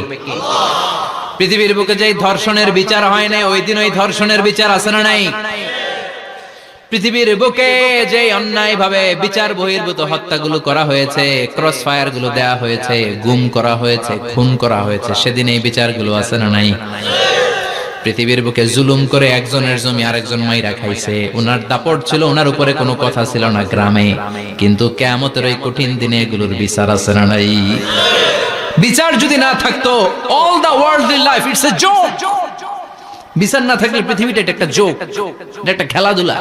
পৃথিবীর বুকে যে ধর্ষণের বিচার হয় নাই, ওই দিন ওই ধর্ষণের বিচার আছে না নাই? পৃথিবীর বুকে যে অন্যায় ভাবে বিচার বহির্ভূত হত্যাগুলো করা হয়েছে, ক্রস ফায়ার গুলো দেয়া হয়েছে, গুম করা হয়েছে, খুন করা হয়েছে, সেদিন এই বিচারগুলো আছে না নাই? পৃথিবীর বুকে জুলুম করে একজনের জমি আরেকজন মাইরা খাইছে, ওনার দাপট ছিল, ওনার উপরে কোনো কথা ছিল না গ্রামে, কিন্তু কিয়ামতের ওই কঠিন দিনে এগুলোর বিচার আছে না নাই? বিচার যদি না থাকতো, all the worldly life it's a joke. বিচার না থাকলে পৃথিবীটা এটা একটা জোক, এটা একটা খেলাধুলা।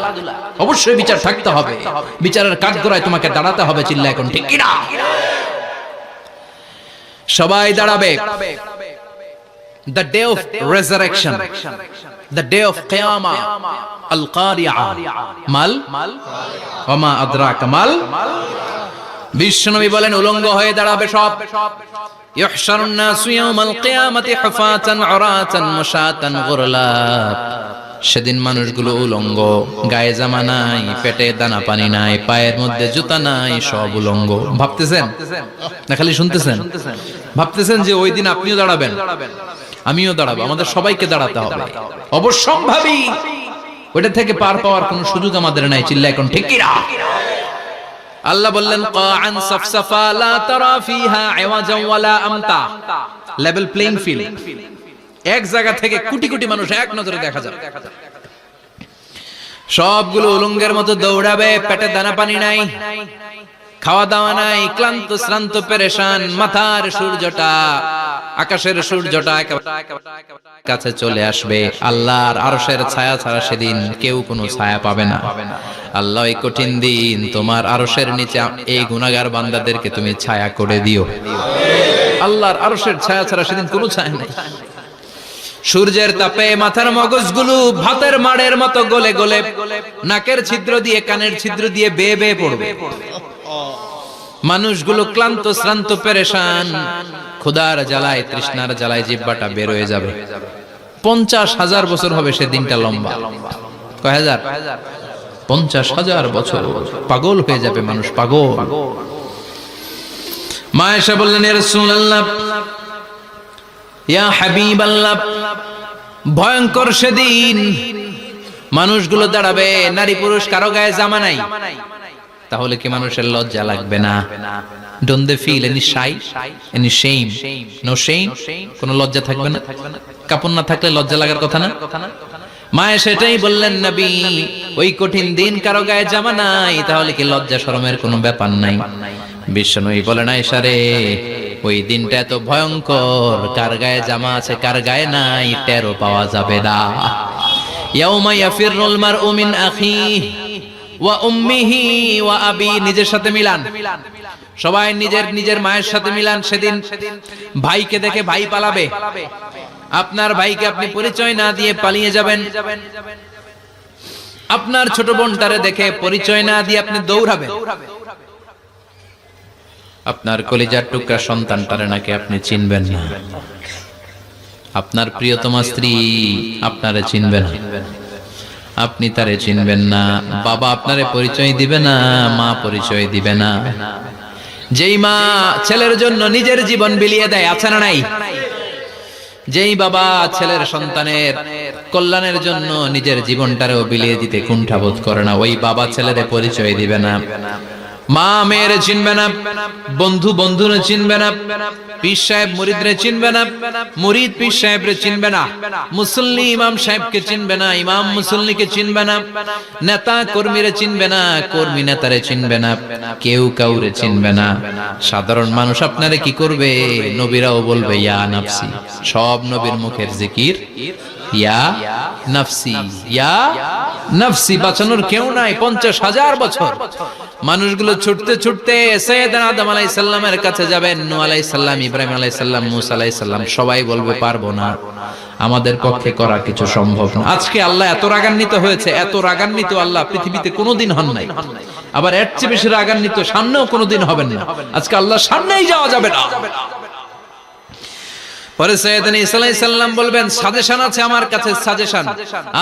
অবশ্যই বিচার থাকতে হবে, বিচারের কাঠগড়ায় তোমাকে দাঁড়াতে হবে। চিল্লা এখন ঠিক কিনা? সবাই দাঁড়াবে। The day of resurrection, the day of qiyamah, al-qari'ah, mal wa ma adraka mal। বিশ্বনবী বলেন উলঙ্গ হয়ে দাঁড়াবে সব। ইহশারুন নাসু ইয়াওমাল কিয়ামাতি হুফাতান উরাতান মুশাতান গুরলা। সেদিন মানুষগুলো উলঙ্গ, গায়ে জামা নাই, পেটে দানা পানি নাই, পায়ের মধ্যে জুতা নাই, সব উলঙ্গ। ভাবতেছেন না খালি শুনতেছেন? ভাবতেছেন যে ওই দিন আপনিও দাঁড়াবেন, আমিও দাঁড়াবো, আমাদের সবাইকে দাঁড়াতে হবে। অবশ্যম্ভাবী। ওইটা থেকে পার পাওয়ার কোনো সুযোগ আমাদের নাই। চিল্লা এখন ঠিক কিনা? আল্লাহ বললেন কাআন সাফসাফা লা তারা ফিহা ইওয়াজা ওয়ালা আমতা। Level playing field. এক জায়গা থেকে কোটি কোটি মানুষ এক নজরে দেখা যাবে। সবগুলো উলঙ্গের মতো দৌড়াবে, পেটে দানা পানি নাই, খাওয়া দাওয়া নাই, ক্লান্ত শ্রান্ত পেরেশান। মাথার সূর্যটা, আকাশের সূর্যটা কাছে চলে আসবে। আল্লাহর আরশের ছায়া ছাড়া সেদিন কেউ কোনো ছায়া পাবে না। আল্লাহ এই কঠিন দিন তোমার আরশের নিচে এই গুনাহগার বান্দাদেরকে তুমি ছায়া করে দিও। আল্লাহর আরশের ছায়া ছাড়া সেদিন কোনো ছায়া নেই। সূর্যের তাপে মাথার মগজগুলো ভাতের মাড়ের মতো গলে গলে নাকের ছিদ্র দিয়ে, কানের ছিদ্র দিয়ে বেয়ে বেয়ে পড়বে। মানুষগুলো ক্লান্ত শ্রান্ত পেরেশান, ক্ষুধার জ্বালায় তৃষ্ণার জ্বালায় জিহ্বাটা বের হয়ে যাবে। 50,000 বছর হবে সেদিনটা লম্বা। কয় হাজার? 50,000 বছর। পাগল হয়ে যাবে মানুষ, পাগল। মা এসে বললেন ইয়া রাসূলুল্লাহ, ইয়া হাবিবাল্লাহ, ভয়ঙ্কর সেদিন মানুষগুলো দাঁড়াবে, নারী পুরুষ কারো গায়ে জামা নাই। তাহলে কি মানুষের লজ্জা লাগবে না? Don't they feel any shy, any shame? No shame? কোন লজ্জা থাকবে না? কাপড় না থাকলে লজ্জা লাগার কথা না? মায়ে সেটাই বললেন নবী, ওই কঠিন দিন কারো গায়ে জামা নাই, তাহলে কি লজ্জা শরমের কোনো ব্যাপার নাই? বিশ্বনবী বলেন আয়েশা রে, ওই দিনটা এত ভয়ঙ্কর, কার গায়ে জামা আছে কার গায়ে নাই টেরও পাওয়া যাবে না। ইয়াউমা ইয়াফিরুল মারউ মিন আখিহি ওয়া উম্মিহি ওয়া আবি। নিজের সাথে মিলান, সবাই নিজের নিজের মায়ের সাথে মিলান। সেদিন ভাইকে দেখে ভাই পালাবে। আপনার ভাইকে আপনি পরিচয় না দিয়ে পালিয়ে যাবেন। আপনার ছোট বোনটারে দেখে পরিচয় না দিয়ে আপনি দৌড়াবেন। আপনার কলিজার টুকরা সন্তানটারে নাকি আপনি চিনবেন না। আপনার প্রিয়তমা স্ত্রী আপনারে চিনবে না, আপনি তারে চিনবেন না। বাবা আপনারে পরিচয় দিবে না, মা পরিচয় দিবে না। যেই মা ছেলের জন্য নিজের জীবন বিলিয়ে দেয়, আছে না নাই? যেই বাবা ছেলের সন্তানের কল্যাণের জন্য নিজের জীবনটারেও বিলিয়ে দিতে কুণ্ঠাবোধ করে না, ওই বাবা ছেলেরে পরিচয় দিবে না। মা মেয়েরে চিনবে না, বন্ধু বন্ধুরে চিনবে না, পীর সাহেব মুরিদরে চিনবে না, মুরিদ পীর সাহেবরে চিনবে না, মুসল্লি ইমাম সাহেবকে চিনবে না, ইমাম মুসল্লিকে চিনবে না, নেতা কর্মীরে চিনবে না, কর্মী নেতারে চিনবে না, কেউ কাউরে চিনবে না। সাধারণ মানুষ আপনারে কি করবে? নবীরাও বলবে ইয়া নাফসি। সব নবীর মুখের জিকির ইয়া নাফসি, ইয়া নাফসি। বাঁচানোর কেউ নাই। 50,000 বছর মানুষগুলো ছুটতে ছুটতে সাইয়েদনা আদম আলাইহিস সালামের কাছে যাবেন। নূহ আলাইহিস সালাম, ইব্রাহিম আলাইহিস সালাম, মূসা আলাইহিস সালাম, সবাই বলবে পারবো না, আমাদের পক্ষে করা কিছু সম্ভব না। আজকে আল্লাহ এত রাগান্বিত হয়েছে, এত রাগান্বিত আল্লাহ পৃথিবীতে কোনোদিন হন নাই। আবার এর চেয়ে বেশি রাগান্বিত সামনেও কোনোদিন হবেন না। আজকে আল্লাহর সামনেই যাওয়া যাবে না। পরে সাইয়েদনা ঈসা আলাইহিস সালাম বলবেন সাজেশন আছে আমার কাছে, সাজেশন।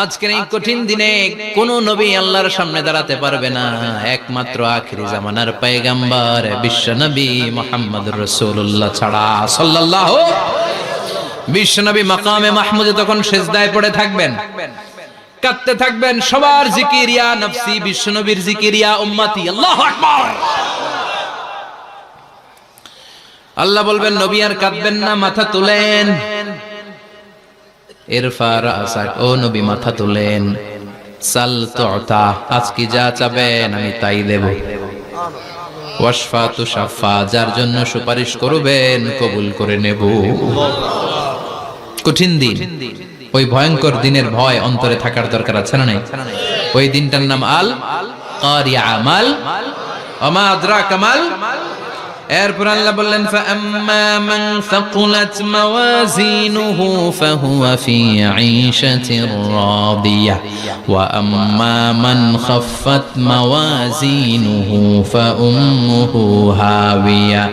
আজকের এই কঠিন দিনে কোন নবী আল্লাহর সামনে দাঁড়াতে পারবে না, একমাত্র আখিরি জামানার পয়গম্বর বিশ্ব নবী মুহাম্মদুর রাসূলুল্লাহ ছাড়া সাল্লাল্লাহু। বিশ্ব নবী মাকামে মাহমুদে তখন সিজদায় পড়ে থাকবেন, কাঁদতে থাকবেন। সবার জিকির ইয়া নফসি, বিশ্ব নবীর জিকির ইয়া উম্মতি। আল্লাহু আকবার। আল্লাহ বলবেন নবী আর কাঁদবেন না, মাথা তুলেন। ইরফা রাসাক, ও নবী মাথা তুলেন। সাল তুতা, আজকে যা চাবেন আমি তাই দেব। ওয়াশফাতু শাফা, যার জন্য সুপারিশ করবেন কবুল করে নেব। কঠিন দিন, ওই ভয়ঙ্কর দিনের ভয় অন্তরে থাকার দরকার আছে না নাই? ওই দিনটার নাম আল কারিয়া, মাল ওমা আদরাকা মাল। এরপর আল্লাহ বললেন ফাআম্মা মান সাকুলাত মাওয়াজিনুহু ফাহুয়া ফি ঈশাতির রাদিয়াহ ওয়া আম্মা মান খাফফাত মাওয়াজিনুহু ফাউম্মুহু হাওিয়া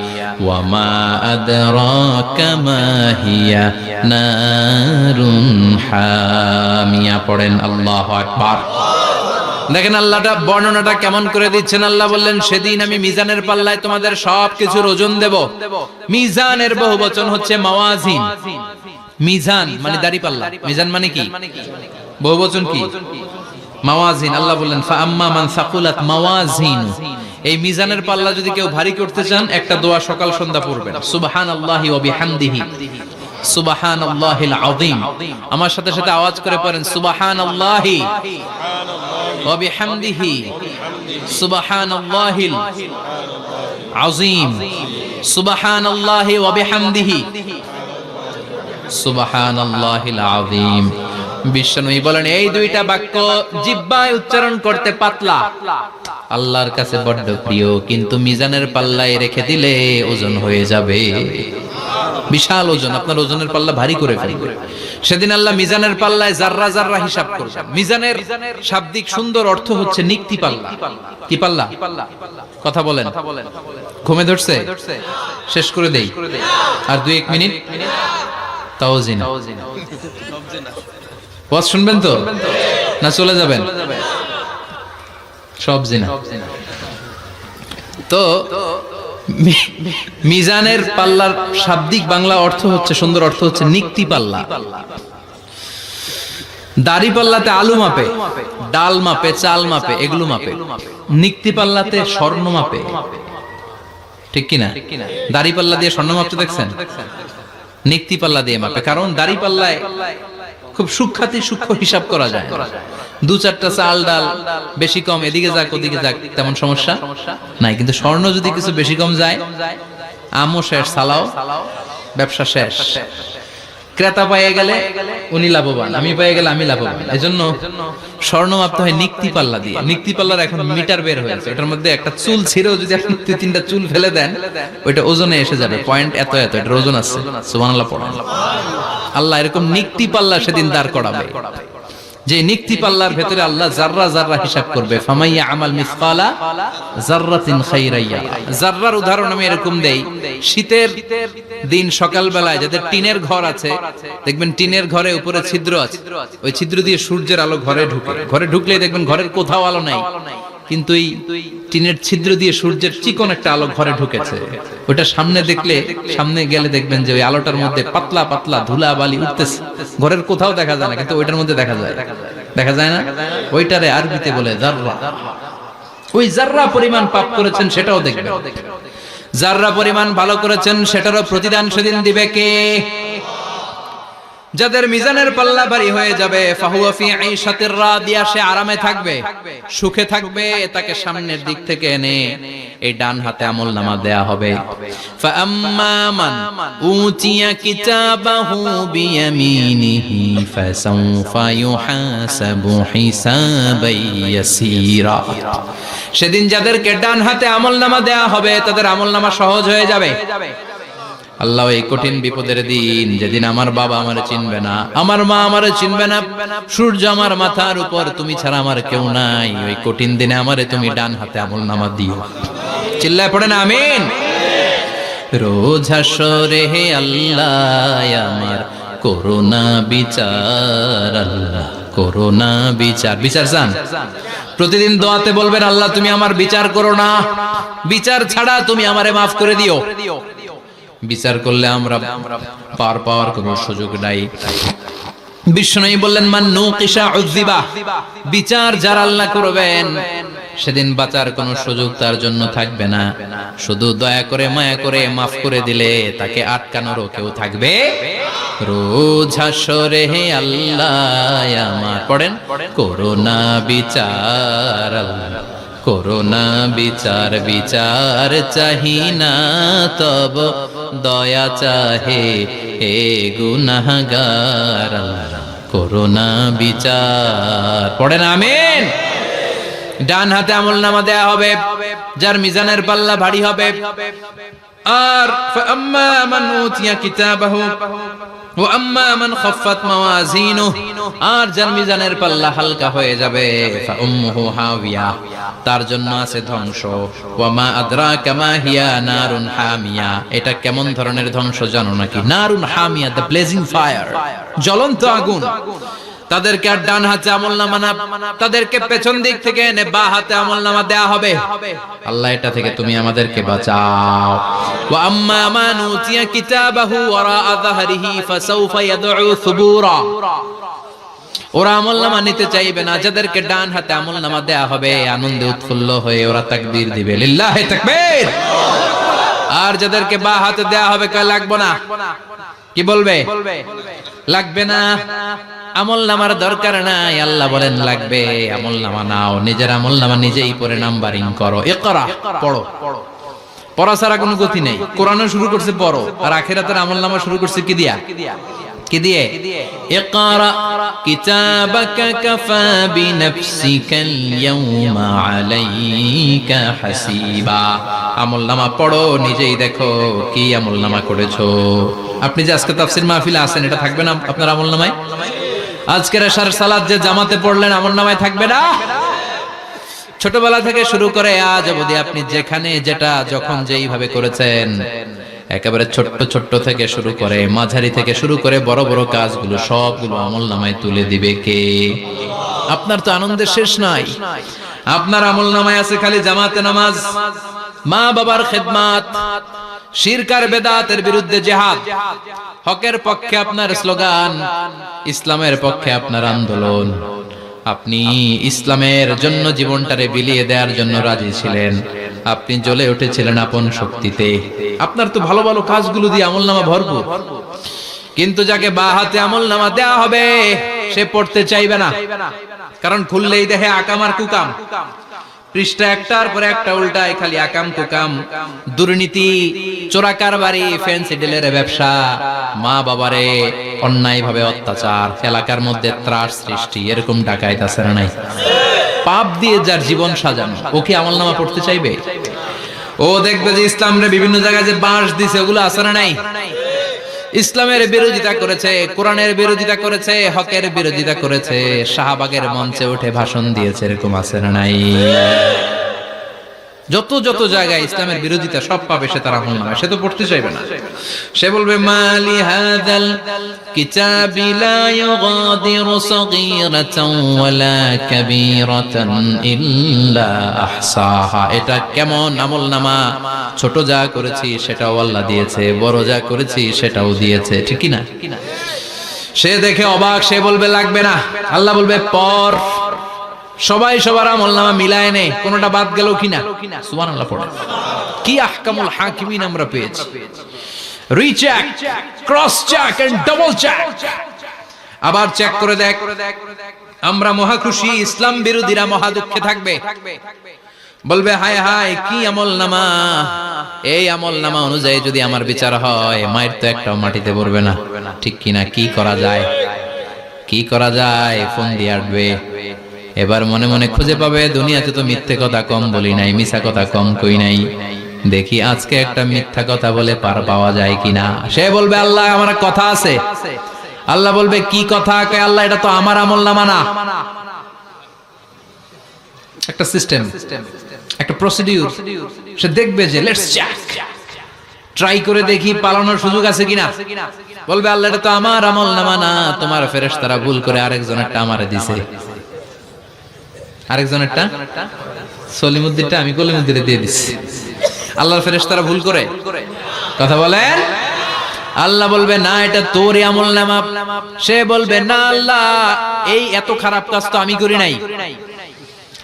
ওয়া মা আদরাকা মা হিয়া নারুন হামিয়া। পড়েন আল্লাহু আকবার। দেখেন আল্লাহটা বর্ণনাটা কেমন করে দিচ্ছেন। আল্লাহ বললেন সেদিন আমি মিজানের পাল্লায় তোমাদের সবকিছুর ওজন দেব। মিজানের বহুবচন হচ্ছে মাওয়াজিন। মিজান মানে দাড়ি পাল্লা, মিজান মানে কি? বহুবচন কি? মাওয়াজিন। আল্লাহ বললেন ফাআম্মা মান সাকুলাত মাওয়াজিনু, এই মিজানের পাল্লা যদি কেউ ভারী করতে চান একটা দোয়া সকাল সন্ধ্যা পড়বেন, সুবহানাল্লাহি ওয়া বিহামদিহি সুবহানাল্লাহিল আযীম। আমার সাথে সাথে আওয়াজ করে পড়েন সুবহানাল্লাহি ওয়া বিহামদিহি সুবহানাল্লাহিল আযীম, সুবহানাল্লাহি ওয়া বিহামদিহি সুবহানাল্লাহিল আযীম। বিশ্বনবী বলেন এই দুইটা বাক্য জিহ্বায় উচ্চারণ করতে পাতলা, আল্লাহর কাছে বড্ড প্রিয়, কিন্তু মিজানের পাল্লায় রেখে দিলে ওজন হয়ে যাবে, বিশাল ওজন, আপনার ওজনের পাল্লা ভারী করে ফেলবে। সেদিন আল্লাহ মিজানের পাল্লায় জাররা জাররা হিসাব করবেন। মিজানের শাব্দিক সুন্দর অর্থ হচ্ছে নিক্তি পাল্লা। কি পাল্লা? কথা বলেন, ঘুমে ধরছে? শেষ করে দেই, আর 2-1 মিনিট। তাও জিনা ওয়াজ শুনবেন তো না চলে যাবেন? সব জিনা। তো মিজানের পাল্লার শাব্দিক বাংলা অর্থ হচ্ছে, সুন্দর অর্থ হচ্ছে নিক্তি পাল্লা। দাড়ি পাল্লাতে আলু মাপে, ডাল মাপে, চাল মাপে, এগুলো মাপে। নিক্তি পাল্লাতে স্বর্ণ মাপে, ঠিক কিনা? দাড়ি পাল্লা দিয়ে স্বর্ণ মাপতে দেখছেন? নিক্তি পাল্লা দিয়ে মাপে, কারণ দাড়ি পাল্লায় খুব সূক্ষ্ম হিসাব করা যায়। 2-4টা চাল ডাল বেশি কম এদিকে যাক ওদিকে যাক তেমন সমস্যা নাই, কিন্তু স্বর্ণ যদি কিছু বেশি কম যায়, আমও শেষ, সালাও, ব্যবসা শেষ। ক্রেতা পেয়ে গেলে উনি লাভবান, আমি পেয়ে গেলে আমি লাভবান। এজন্য স্বর্ণ মাপতে হয় নিক্তি পাল্লা দিয়ে। নিক্তি পাল্লার এখন মিটার বের হয়েছে, ওটার মধ্যে একটা চুল ছিঁড়েও যদি আপনি 2-3টা চুল ফেলে দেন ওইটা ওজনে এসে যাবে, পয়েন্ট এত এত, এটার ওজন আছে। সুবহানাল্লাহ পড়েন। আল্লাহ এরকম নিক্তি পাল্লা সেদিন দাঁড় করাবে, যে নিক্তি পাল্লার ভেতরে আল্লাহ জাররা জাররা হিসাব করবে। ফামাইয়া আমাল মিসকালা জাররাতিন খাইরাইয়া। জাররার উদাহরণ আমি এরকম দেই, শীতের দিন সকাল বেলায় যাদের টিনের ঘর আছে, দেখবেন টিনের ঘরে উপরে ছিদ্র আছে, ওই ছিদ্র দিয়ে সূর্যের আলো ঘরে ঢুকে। ঘরে ঢুকলেই দেখবেন ঘরের কোথাও আলো নাই, কিন্তু এই টিনের ছিদ্র দিয়ে সূর্যের চিকন একটা আলো ঘরে ঢুকেছে। ওটা সামনে দেখলে, সামনে গেলে দেখবেন যে ওই আলোটার মধ্যে পাতলা পাতলা ধুলা বালি উঠতেছে, ঘরের কোথাও দেখা যায় না, কিন্তু ওইটার মধ্যে দেখা যায়। দেখা যায় না? ওইটারে আরবিতে বলে জাররা। ওই জাররা পরিমাণ পাপ করেছেন সেটাও দেখবেন, জাররা পরিমাণ ভালো করেছেন সেটারও প্রতিদান সেদিন দিবে কে? যাদের মিজানের পাল্লা ভারী হয়ে যাবে, ফাহুয়া ফি ঈশাতির রাদিয়া, সে আরামে থাকবে, সুখে থাকবে। তাকে সামনের দিক থেকে এনে এই ডান হাতে আমলনামা দেয়া হবে। ফাআম্মা মান উতিয়া কিতাবাহু বিয়ামিনিহি ফাসাউফা ইউহাসাবু হিসাবান ইয়াসীরা। সেদিন যাদেরকে ডান হাতে আমলনামা দেয়া হবে তাদের আমলনামা সহজ হয়ে যাবে। আল্লাহ এই কঠিন বিপদের দিন, যেদিন আমার বাবা আমারে চিনবে না, আমার মা আমারে চিনবে না, সূর্য আমার মাথার উপর, তুমি ছাড়া আমার কেউ নাই, ওই কঠিন দিনে আমারে তুমি ডান হাতে আমলনামা দিও। চিল্লায় পড়েন আমিন। রোজ হাসরে হে আল্লাহ আমার করোনা বিচার, আল্লাহ করোনা বিচার। বিচার চান? প্রতিদিন দোয়াতে বলবেন আল্লাহ তুমি আমার বিচার করো না, বিচার ছাড়া তুমি আমারে মাফ করে দিও। বিচার করলে আমরা পার পাওয়ার কোনো সুযোগ নাই। বিষ্ণু বললেন মান নুকিশা উযিবা, বিচার যারা আল্লাহ করবেন সেদিন বাঁচার কোনো সুযোগ তার জন্য থাকবে না। শুধু দয়া করে মায়া করে মাফ করে দিলে তাকে আটকানোরও কেউ থাকবে। রোজ হাসরে হে আল্লাহ আমার, পড়েন করোনা বিচার, আল্লাহ করোনা বিচার বিচার চাহি না তব দয়া চাহে হে গুনাহগার আল্লাহ করোনা বিচার পড়েন আমিন ডান হাতে আমলনামা দেয়া হবে যার মিজানের পাল্লা ভারী হবে আর ফাম্মা মান উতিয়া কিতাবাহু ওয়া আম্মা মান খাফফাত মাওয়াজিনুহু আর যার মিজানের পাল্লা হালকা হয়ে যাবে ফাউম্মুহু হাওিয়া তার জন্য আছে ধ্বংস ওয়া মা আদরাকা মা হিয়া নারুন হামিয়া এটা কেমন ধরনের ধ্বংস জানো নাকি নারুন হামিয়া দ্য ব্লেজিং ফায়ার জ্বলন্ত আগুন তাদেরকে আর ডান হাতে আমলনামা না তাদেরকে পেছন দিক থেকে এনে বাঁ হাতে আমলনামা দেয়া হবে আল্লাহ এটা থেকে তুমি আমাদেরকে বাঁচাও ওয়া আম্মা মান উতিয়া কিতাবাহু ওয়ারা যাহরিহি ফাসাউফা ইয়াদউ সুবুরা ওরা আমলনামা নিতে চাইবে না যাদেরকে ডান হাতে আমলনামা দেয়া হবে আনন্দে উৎফুল্ল হয়ে ওরা তাকবীর দিবে লিল্লাহি তাকবীর আর যাদেরকে বাঁ হাতে দেয়া হবে কয় লাগবে না কি বলবে লাগবে না আমলনামার দরকার নাই আল্লাহ বলেন লাগবে আমলনামা নাও নিজের আমলনামা নিজেই পড়ে নাম্বারিং করো ইকরা পড়ো পড়া ছাড়া কোনো গতি নেই কোরআনও শুরু করছে পড়ো আর আখিরাতের আমলনামা শুরু করছে কি দিয়া কি দিয়ে ইকরা কিতাবাকা কাফা বিনাফসিকাল ইয়াউমা আলাইকা হাসিবা আমলনামা পড়ো নিজেই দেখো কি আমলনামা করেছো আপনি যে আজকে তাফসীর মাহফিলে আছেন এটা থাকবে না আপনার আমলনামায় আজকের এশার সালাত যে জামাতে পড়লেন আমলনামায় থাকবে না ছোটবেলা থেকে শুরু করে আজ অবধি আপনি যেখানে যেটা যখন যেইভাবে করেছেন একেবারে ছোট্ট ছোট্ট থেকে শুরু করে মাঝারি থেকে শুরু করে বড় বড় কাজগুলো সবগুলো আমলনামায় তুলে দিবে কে আপনার তো আনন্দের শেষ নাই আপনার আমলনামায় আছে খালি জামাতে নামাজ মা বাবার খেদমত শিরক আর বেদাতের বিরুদ্ধে জিহাদ হকের পক্ষে আপনার স্লোগান ইসলামের পক্ষে আপনার আন্দোলন আপনি ইসলামের জন্য জীবনটারে বিলিয়ে দেওয়ার জন্য রাজি ছিলেন আপনি জ্বলে উঠেছিলেন আপন শক্তিতে আপনার তো ভালো ভালো কাজগুলো দিয়ে আমলনামা ভরপুর কিন্তু যাকে বাঁ হাতে আমলনামা দেয়া হবে সে পড়তে চাইবে না কারণ খুললেই দেখে আকাম আর কুকাম পৃষ্ঠা একটার পর একটা উল্টায় খালি আকাম কুকাম দুর্নীতি চোরা কারবারি ফ্যান্সি ডিলের ব্যবসা মা বাবারে অন্যায় ভাবে অত্যাচার এলাকার মধ্যে ত্রাস সৃষ্টি এরকম ডাকাইত আছে না নাই পাপ দিয়ে যার জীবন সাজানো ও কি আমলনামা পড়তে চাইবে ও দেখবে যে ইসলামের বিভিন্ন জায়গায় যে বাঁশ দিছে ওগুলো আছে না নাই ইসলামের বিরোধিতা করেছে কোরআনের বিরোধিতা করেছে হকের বিরোধিতা করেছে শাহবাগের মঞ্চে উঠে ভাষণ দিয়েছে এরকম আছে না নাই যত যত জায়গায় ইসলামের বিরোধিতা সব পাবে সে তার আমলনামা সে তো পড়তে চাইবে না সে বলবে মালি হাযাল কিতাবি লা ইউগাদিরু সাগীরাতান ওয়ালা কাবীরাতান ইল্লা আহসাহা এটা কেমন আমলনামা ছোট যা করেছি সেটাও আল্লাহ দিয়েছে বড় যা করেছি সেটাও দিয়েছে ঠিক কি না সে দেখে অবাক সে বলবে লাগবে না আল্লাহ বলবে পর সবাই সবার আমলনামা মিলায় নে কোনটা বাদ গেল কিনা সুবহানাল্লাহ পড়ে কি আহকামুল হাকিমিন আমরা পেয়েছি recheck cross check and double check আবার চেক করে দেখ আমরা মহা খুশি ইসলাম বিরোধীরা মহা দুঃখে থাকবে বলবে হায় হায় কি আমলনামা এই আমলনামা অনুযায়ী যদি আমার বিচার হয় মায়ের তো একটাও মাটিতে পড়বে না ঠিক কিনা কি করা যায় ফোন দিয়ে আসবে এবার মনে মনে খুঁজে পাবে দুনিয়াতে তো মিথ্যে কথা কম বলি নাই মিছা কথা কম কই নাই দেখি আজকে একটা মিথ্যা কথা বলে পার পাওয়া যায় কিনা সে বলবে আল্লাহ আমার কথা আছে আল্লাহ বলবে কি কথা কয় আল্লাহ এটা তো আমার আমলনামা না একটা সিস্টেম একটা প্রসিডিউর সে দেখবে যে লেটস চেক ট্রাই করে দেখি পালানোর সুযোগ আছে কিনা বলবে আল্লাহ এটা তো আমার আমলনামা না তোমার ফেরেশতারা ভুল করে আরেকজনেরটা আমারে দিয়েছে আরেকজনেরটা সলিমুদ্দিনটা আমি কলিমুদ্দিনে দিয়ে দিচ্ছি আল্লাহর ফেরেশতারা ভুল করে কথা বলেন আল্লাহ বলবে না এটা তোরই আমলনামা সে বলবে না আল্লাহ এই এত খারাপ কাজ তো আমি করি নাই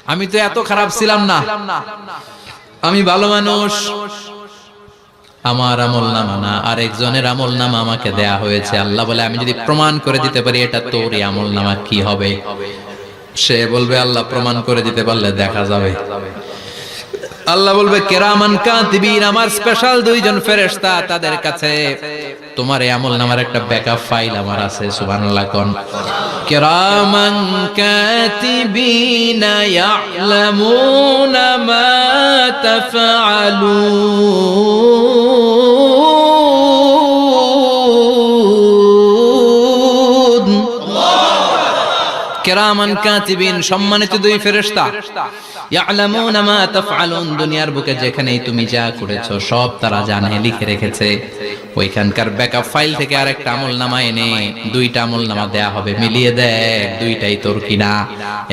আমি তো এত খারাপ ছিলাম না আমি ভালো মানুষ আমার আমলনামা না আরেকজনের আমলনামা আমাকে দেয়া হয়েছে আল্লাহ বলে আমি যদি প্রমাণ করে দিতে পারি এটা তোরই আমলনামা কি হবে সে বলবে আল্লাহ প্রমাণ করে দিতে পারলে দেখা যাবে আল্লাহ বলবে কিরামান কাতিবিন, আমার স্পেশাল দুইজন ফেরেশতা, তাদের কাছে তোমার এই আমল নামার একটা ব্যাকআপ ফাইল আমার আছে। সুবহানাল্লাহ কোন কিরামান কাতিবিন ইয়ালামুনা মা তাফআলুন। কিরামান কাতিবিন, সম্মানিত দুই ফেরেশতা, ইয়ালামুনা মা তাফআলুন, দুনিয়ার বুকে যেখানেই তুমি যা করেছো সব তারা জানে, লিখে রেখেছে। ওইখানকার ব্যাকআপ ফাইল থেকে আরেকটা আমলনামা এনে দুইটা আমলনামা দেয়া হবে, মিলিয়ে দেখ দুইটাই তোর কিনা।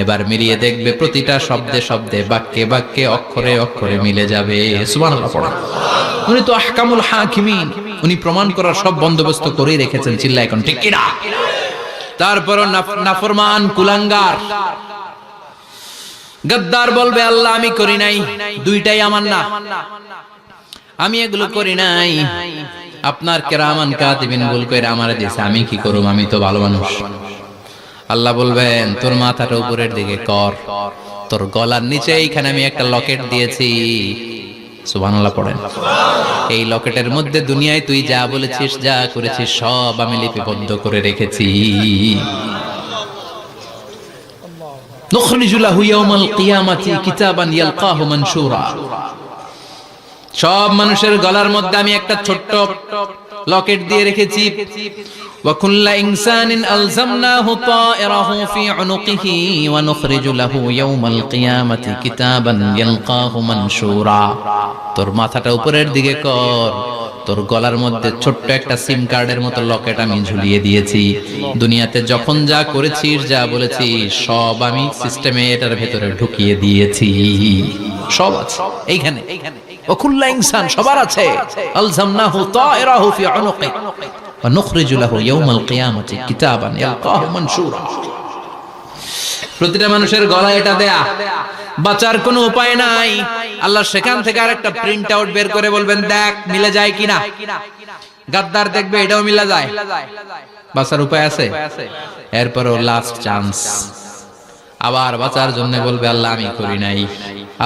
এবার মিলিয়ে দেখবে প্রতিটা শব্দে শব্দে, বাক্যে বাক্যে, অক্ষরে অক্ষরে মিলে যাবে। সুবহানাল্লাহ পড়া। উনি তো আহকামুল হাকিমিন, উনি প্রমাণ করার সব বন্দোবস্ত করেই রেখেছেন। চিল্লায় এখন ঠিক কিনা? তারপরও নাফরমান কুলাঙ্গার গদ্দার বলবে আল্লাহ আমি করি নাই, দুইটাই আমার না, আমি এগুলো করি নাই। আপনার কিরামান কাতিবিন ভুল করে আমারে দিয়েছে, আমি কি করব, আমি তো ভালো মানুষ। আল্লাহ বলবেন তোর মাথাটা উপরের দিকে কর, তোর গলার নিচে এইখানে আমি একটা লকেট দিয়েছি। সুবহানাল্লাহ পড়েন। এই লকেটের মধ্যে দুনিয়ায় তুই যা বলেছিস, যা করেছিস সব আমি লিপিবদ্ধ করে রেখেছি। নুখরিজু লাহু ইয়াওমাল কিয়ামাতি কিতাবান ইয়ালকাহু মানশুরা। সব মানুষের গলার মধ্যে আমি একটা ছোট্ট লকেট দিয়ে রেখেছি। ওয়া কুল্লা ইনসানিন আলজামনাহু তায়রাহু ফি উনুকিহি ওয়া নুখরিজু লাহু ইয়াওমাল কিয়ামাতি কিতাবান ইয়ালকাহু মানশুরা। তোর মাথাটা উপরের দিকে কর, তোর গলার মধ্যে ছোট্ট একটা সিম কার্ডের মতো লকেট আমি ঝুলিয়ে দিয়েছি। দুনিয়াতে যখন যা করেছিস, যা বলেছিস সব আমি সিস্টেমে এটার ভেতরে ঢুকিয়ে দিয়েছি। সব আছে এইখানে। ওয়া কুল্লা ইনসান, সবার আছে। আলজামনাহু তায়রাহু ফি উনুকি ওয়া নুখরিজু লাহু ইয়াওমাল কিয়ামাতি কিতাবান ইয়ালকাহু মানশুরা। প্রতিটা মানুষের গলায় এটা দেয়া, বাঁচার কোনো উপায় নাই। আল্লাহ সেখান থেকে আরেকটা প্রিন্ট আউট বের করে বলবেন দেখ মিলে যায় কিনা। গাদ্দার দেখবে এটাও মিলে যায়, বাঁচার উপায় আছে। এরপরও লাস্ট চান্স, আবার বাঁচার জন্য বলবে আল্লাহ আমি করি নাই।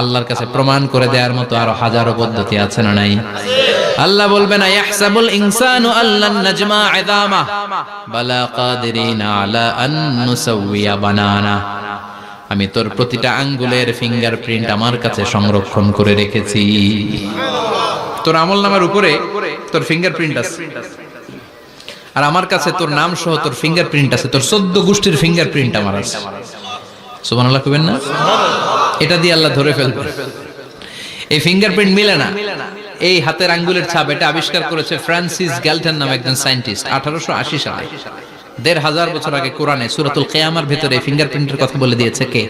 আল্লাহর কাছে প্রমাণ করে দেওয়ার মতো আরো হাজারো পদ্ধতি আছে না নাই? আল্লাহ বলবেন ইয়াহসাবুল ইনসানু আল্লান নাজমা ইযামা বালা কাদিরিনা আলা আন নুসাউইয়া বানানা। আমি তোর প্রতিটা আঙ্গুলের ফিঙ্গারপ্রিন্ট আমার কাছে সংরক্ষণ করে রেখেছি। তোর আমলনামার উপরে তোর ফিঙ্গারপ্রিন্ট আছে, আর আমার কাছে তোর নাম সহ তোর ফিঙ্গারপ্রিন্ট আছে, তোর 14 গোষ্ঠীর ফিঙ্গারপ্রিন্ট আমার আছে। সুবহানাল্লাহ কইবেন না? এটা দিয়ে আল্লাহ ধরে ফেলবে। এই ফিঙ্গারপ্রিন্ট মিলে না, এই হাতের আঙ্গুলের ছাপ, এটা আবিষ্কার করেছে ফ্রান্সিস গ্যালটন নামে একজন সায়েন্টিস্ট 1880 সালে। 1500 বছর আগে কোরআনে সূরাতুল কিয়ামার ভিতরে ফিঙ্গারপ্রিন্টের কথা বলে দিয়েছে কে?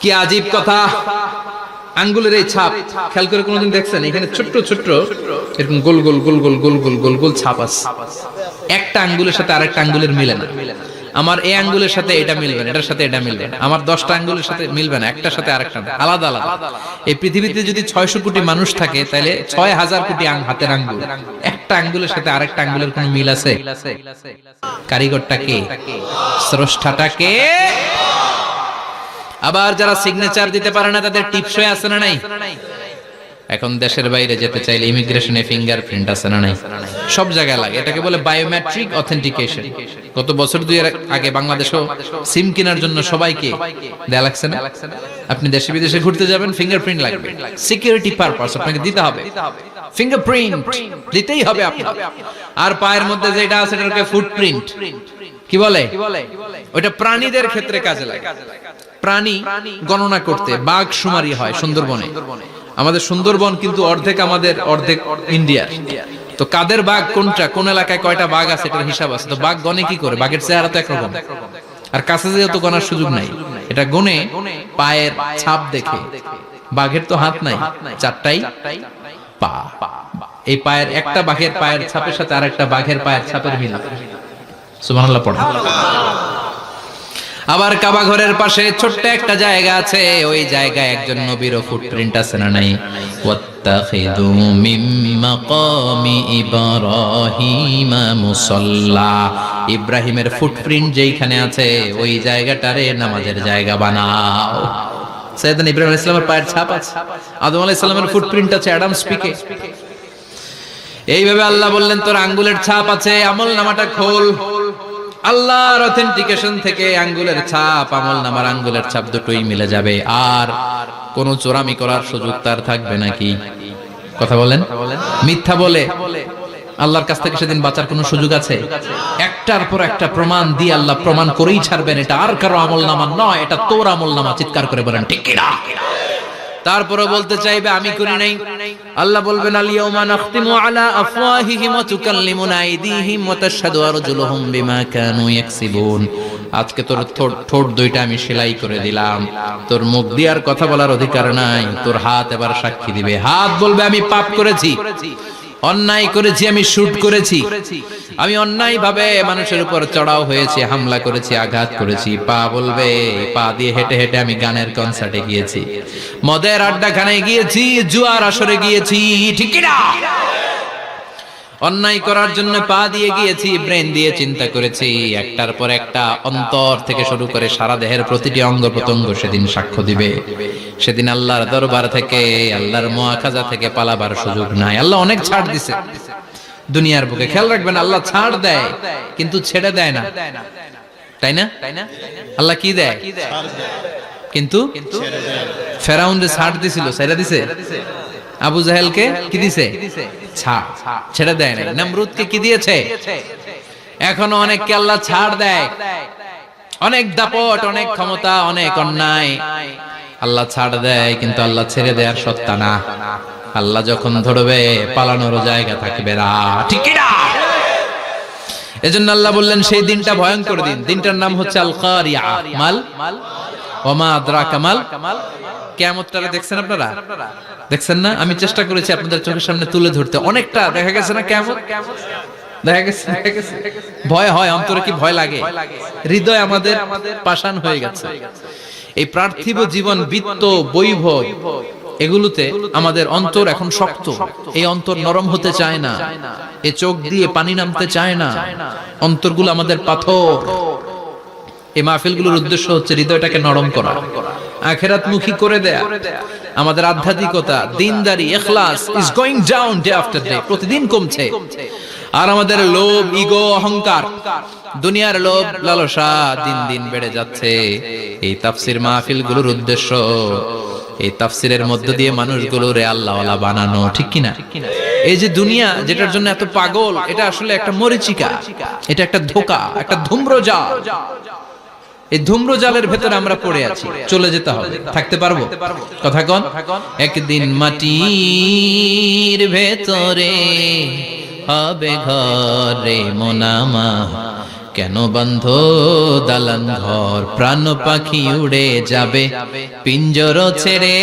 কি আজীব কথা! আঙ্গুলের এই ছাপ খেয়াল করে কোনোদিন দেখছেন? এখানে ছোট্ট ছোট্ট এরকম গোল গোল গোল গোল গোল গোল গোল গোল ছাপ আছে। একটা আঙ্গুলের সাথে আরেকটা আঙ্গুলের মিলে না। আমার এই আঙ্গুলের সাথে এটা মিলবে না, এটার সাথে এটা মিলবে না। আমার 10টা আঙ্গুলের সাথে মিলবে না, একটার সাথে আরেকটা আলাদা আলাদা। এই পৃথিবীতে যদি 600 কোটি মানুষ থাকে তাহলে 6000 কোটি হাতের আঙ্গুল, একটা আঙ্গুলের সাথে আরেকটা আঙ্গুলের কোনো মিল আছে? কারিগরটা কে? স্রষ্টাটা কে? আবার যারা সিগনেচার দিতে পারে না তাদের টিপসই আছে না নাই? এখন দেশের বাইরে যেতে চাইলে ইমিগ্রেশনে ফিঙ্গারপ্রিন্ট আছে না নাই? সব জায়গায় লাগে। এটাকে বলে বায়োমেট্রিক অথেন্টিকেশন। গত বছর দুয়ের আগে বাংলাদেশও সিম কেনার জন্য সবাইকে দেয়া লাগছে না? আপনি দেশে বিদেশে ঘুরতে যাবেন, ফিঙ্গারপ্রিন্ট লাগবে, সিকিউরিটি পারপাস আপনাকে দিতে হবে। ফিঙ্গারপ্রিন্ট দিতেই হবে আপনাকে। আর পায়ের মধ্যে যেটা আছে এটাকে ফুটপ্রিন্ট কি বলে? ওটা প্রাণীদের ক্ষেত্রে কাজে লাগে। প্রাণী গণনা করতে বাঘ শুমারি হয় সুন্দরবনে। আমাদের সুন্দরবন কিন্তু অর্ধেক আমাদের, অর্ধেক ইন্ডিয়ার। তো কাদের বাঘ কোনটা, কোন এলাকায় কয়টা বাঘ আছে এটার হিসাব আছে। তো বাঘ গনে কি করে? বাঘের চেহারা তো একরকম, আর কাছে যেহেতু গনার সুযোগ নাই, এটা গনে পায়ের ছাপ দেখে। বাঘের তো হাত নাই, 4টাই পা। এই পায়ের একটা বাঘের পায়ের ছাপের সাথে আরেকটা বাঘের পায়ের ছাপের মিল। সুবহানাল্লাহ পড়া। আবার কাবা ঘরের পাশে ছোট্ট একটা জায়গা আছে, ওই জায়গায় একজন নবীর ফুটপ্রিন্ট আছে না নাই? ওয়াত্তাখিযু মিন মাকামি ইব্রাহিম মুসাল্লা। ইব্রাহিমের ফুটপ্রিন্ট যেইখানে আছে ওই জায়গাটারে নামাজের জায়গা বানাও। সাইয়েদনা ইব্রাহিম আলাইহিস সালামের পায়ের ছাপ আছে, আদম আলাইহিস সালামের ফুটপ্রিন্ট আছে অ্যাডামস পিকে। এইভাবে আল্লাহ বললেন তোর আঙ্গুলের ছাপ আছে, আমলনামাটা খোল। আল্লাহর অথেন্টিকেশন থেকে আঙ্গুলের ছাপ, আমলনামার আঙ্গুলের ছাপ দুটোই মিলে যাবে, আর কোন চোরামি করার সুযোগ তার থাকবে নাকি? কথা বলেন। মিথ্যা বলে আল্লাহর কাছ থেকে সেদিন বাঁচার কোনো সুযোগ আছে? একটার পর একটা প্রমাণ দিয়ে আল্লাহ প্রমাণ করেই ছাড়বেন, এটা আর কারো আমলনামা নয়, এটা তোর আমলনামা। চিৎকার করে বলেন ঠিক কিনা? তারপরে বলতে চাইবে আমি করি নাই। আল্লাহ বলবেন আল ইয়াউমা নাখতিমু আলা আফওয়াহিহিম ওয়া তুকাল্লিমুনা আইদিহিম ওয়া তাশহাদু আরজুলুহুম বিমা কানু ইয়াকসিবুন। আজকে তোর ঠোঁট দুইটা আমি সেলাই করে দিলাম, তোর মুখ দিয়ে আর কথা বলার অধিকার নাই, তোর হাত এবার সাক্ষী দিবে। হাত বলবে আমি পাপ করেছি, অন্যায় করেছি, আমি শুট করেছি, আমি অন্যায় ভাবে মানুষের উপর চড়াও হয়েছি, হামলা করেছি, আঘাত করেছি। পা বলবে পা দিয়ে হেঁটে হেঁটে আমি গানের কনসার্টে গিয়েছি, মদের আড্ডাখানায় গিয়েছি, জুয়ার আসরে গিয়েছি, ঠিক কি না? অন্যায় করার জন্য পা দিয়ে গিয়েছি, ব্রেন দিয়ে চিন্তা করেছি। একটার পর একটা অন্তর থেকে শুরু করে সারা দেহের প্রতিটি অঙ্গ প্রত্যঙ্গ সেদিন সাক্ষ্য দিবে। সেদিন আল্লাহর দরবার থেকে, আল্লাহর মুআখাজা থেকে পালাবার সুযোগ নাই। আল্লাহ অনেক ছাড় দিছে দুনিয়ার বুকে। খেয়াল রাখবেন, আল্লাহ ছাড় দেয় কিন্তু ছেড়ে দেয় না, তাই না? আল্লাহ কি দেয়? কিন্তু ফেরাউনরে ছাড় দিছিল, ছেড়ে দিছে। আবু জাহেলকে কি দিছে? ছাড়, ছেড়ে দেয় না। নমরুদকে কি দিয়েছে? এখনো অনেককে আল্লাহ ছাড় দেয়। অনেক দাপট, অনেক ক্ষমতা, অনেক অন্যায় আল্লাহ ছাড় দেয়, কিন্তু আল্লাহ ছেড়ে দেওয়ার সত্তা না। আল্লাহ যখন ধরবে পালানোর জায়গা থাকবে না, ঠিক কি না? এজন্য আল্লাহ বললেন সেই দিনটা ভয়ঙ্কর দিন। দিনটার নাম হচ্ছে আল কারিয়া। মাল ওমা আদরাকা মাল। কিয়ামতটা দেখছেন আপনারা? দেখছেন না? আমি চেষ্টা করেছি আপনাদের চোখের সামনে তুলে ধরতে। অনেকটা দেখা গেছে না কিয়ামত? দেখা গেছে। ভয় হয়, অন্তরে কি ভয় লাগে? হৃদয় আমাদের পাষাণ হয়ে গেছে। এই পার্থিব জীবন, বিত্ত, বৈভব, এগুলোতে আমাদের অন্তর এখন শক্ত। এই অন্তর নরম হতে চায় না, এই চোখ দিয়ে পানি নামতে চায় না, অন্তরগুলো আমাদের পাথর। এই মাহফিলগুলোর উদ্দেশ্য হচ্ছে হৃদয়টাকে নরম করা, আখিরাতমুখী করে দেয়া। আমাদের আধ্যাত্মিকতা, দিনদারি, ইখলাস is going down day after day, প্রতিদিন কমছে। আর আমাদের লোভ, ইগো, অহংকার, দুনিয়ার লোভ, লালসা দিন দিন বেড়ে যাচ্ছে। এই তাফসীর মাহফিলগুলোর উদ্দেশ্য এই তাফসীরের মধ্য দিয়ে মানুষগুলোরে আল্লাহওয়ালা বানানো, ঠিক কি না? এই যে দুনিয়া যেটার জন্য এত পাগল, এটা আসলে একটা মরিচিকা, এটা একটা ধোঁকা, একটা ধূম্রজাল। এই ধূম্রজালের ভেতরে আমরা পড়ে আছি, চলে যেতে হবে। থাকতে পারবো? কথা কন। একদিন মাটির ভেতরে হবে ঘরে মোনামা, কেন বন্ধ দালান ঘর, প্রাণ পাখি উড়ে যাবে পিঞ্জর ছেড়ে,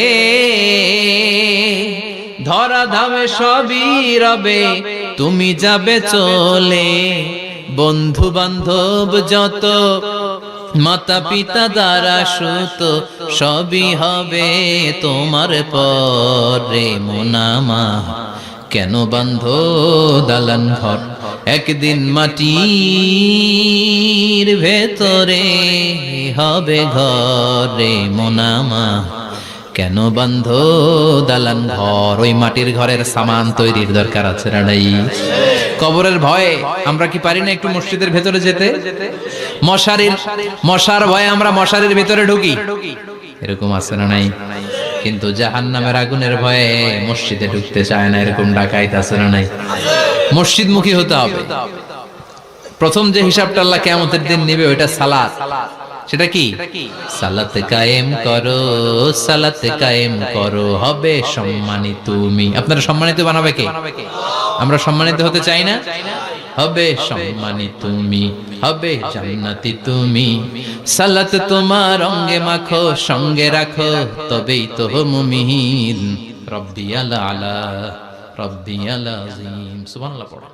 ধরা ধামে সবই রবে, তুমি যাবে চলে, বন্ধু বান্ধব যত, মাতা পিতা দ্বারা সুত, সবই হবে তোমার পরে মোনামা, কেন বন্ধ দালান ঘর, একদিন মাটির ভেতরে হবে ঘরে মোনামা, কেন বন্ধ দালান ঘর। ওই মাটির ঘরের সামান তৈরির দরকার আছে না নাই? কবরের ভয়ে আমরা কি পারি না একটু মসজিদের ভেতরে যেতে? মশার ভয়ে আমরা মশারির ভেতরে ঢুকি, এরকম আছে না নাই? কিন্তু জাহান্নামের আগুনের ভয়ে মসজিদে ঢুকতে চায় না, এরকম ডাকাইত আছে না নাই? মসজিদমুখী হতে হবে। প্রথম যে হিসাবটা আল্লাহ কিয়ামতের দিন নেবে ওইটা সালাত। সেটা কি? সালাত কায়েম করো, সালাত কায়েম করো, হবে সম্মানিত তুমি। আপনারা সম্মানিত বানাবে কে? আমরা সম্মানিত হতে চাই না? হবে সম্মানিত তুমি, হবে জান্নাতি তুমি, সালাত তোমার অঙ্গে মাখো, সঙ্গে রাখো, তবেই তো মুমিন। রব্বিয়াল আলা, রব্বিয়াল আযীম। সুবহানাল্লাহ পড়ো।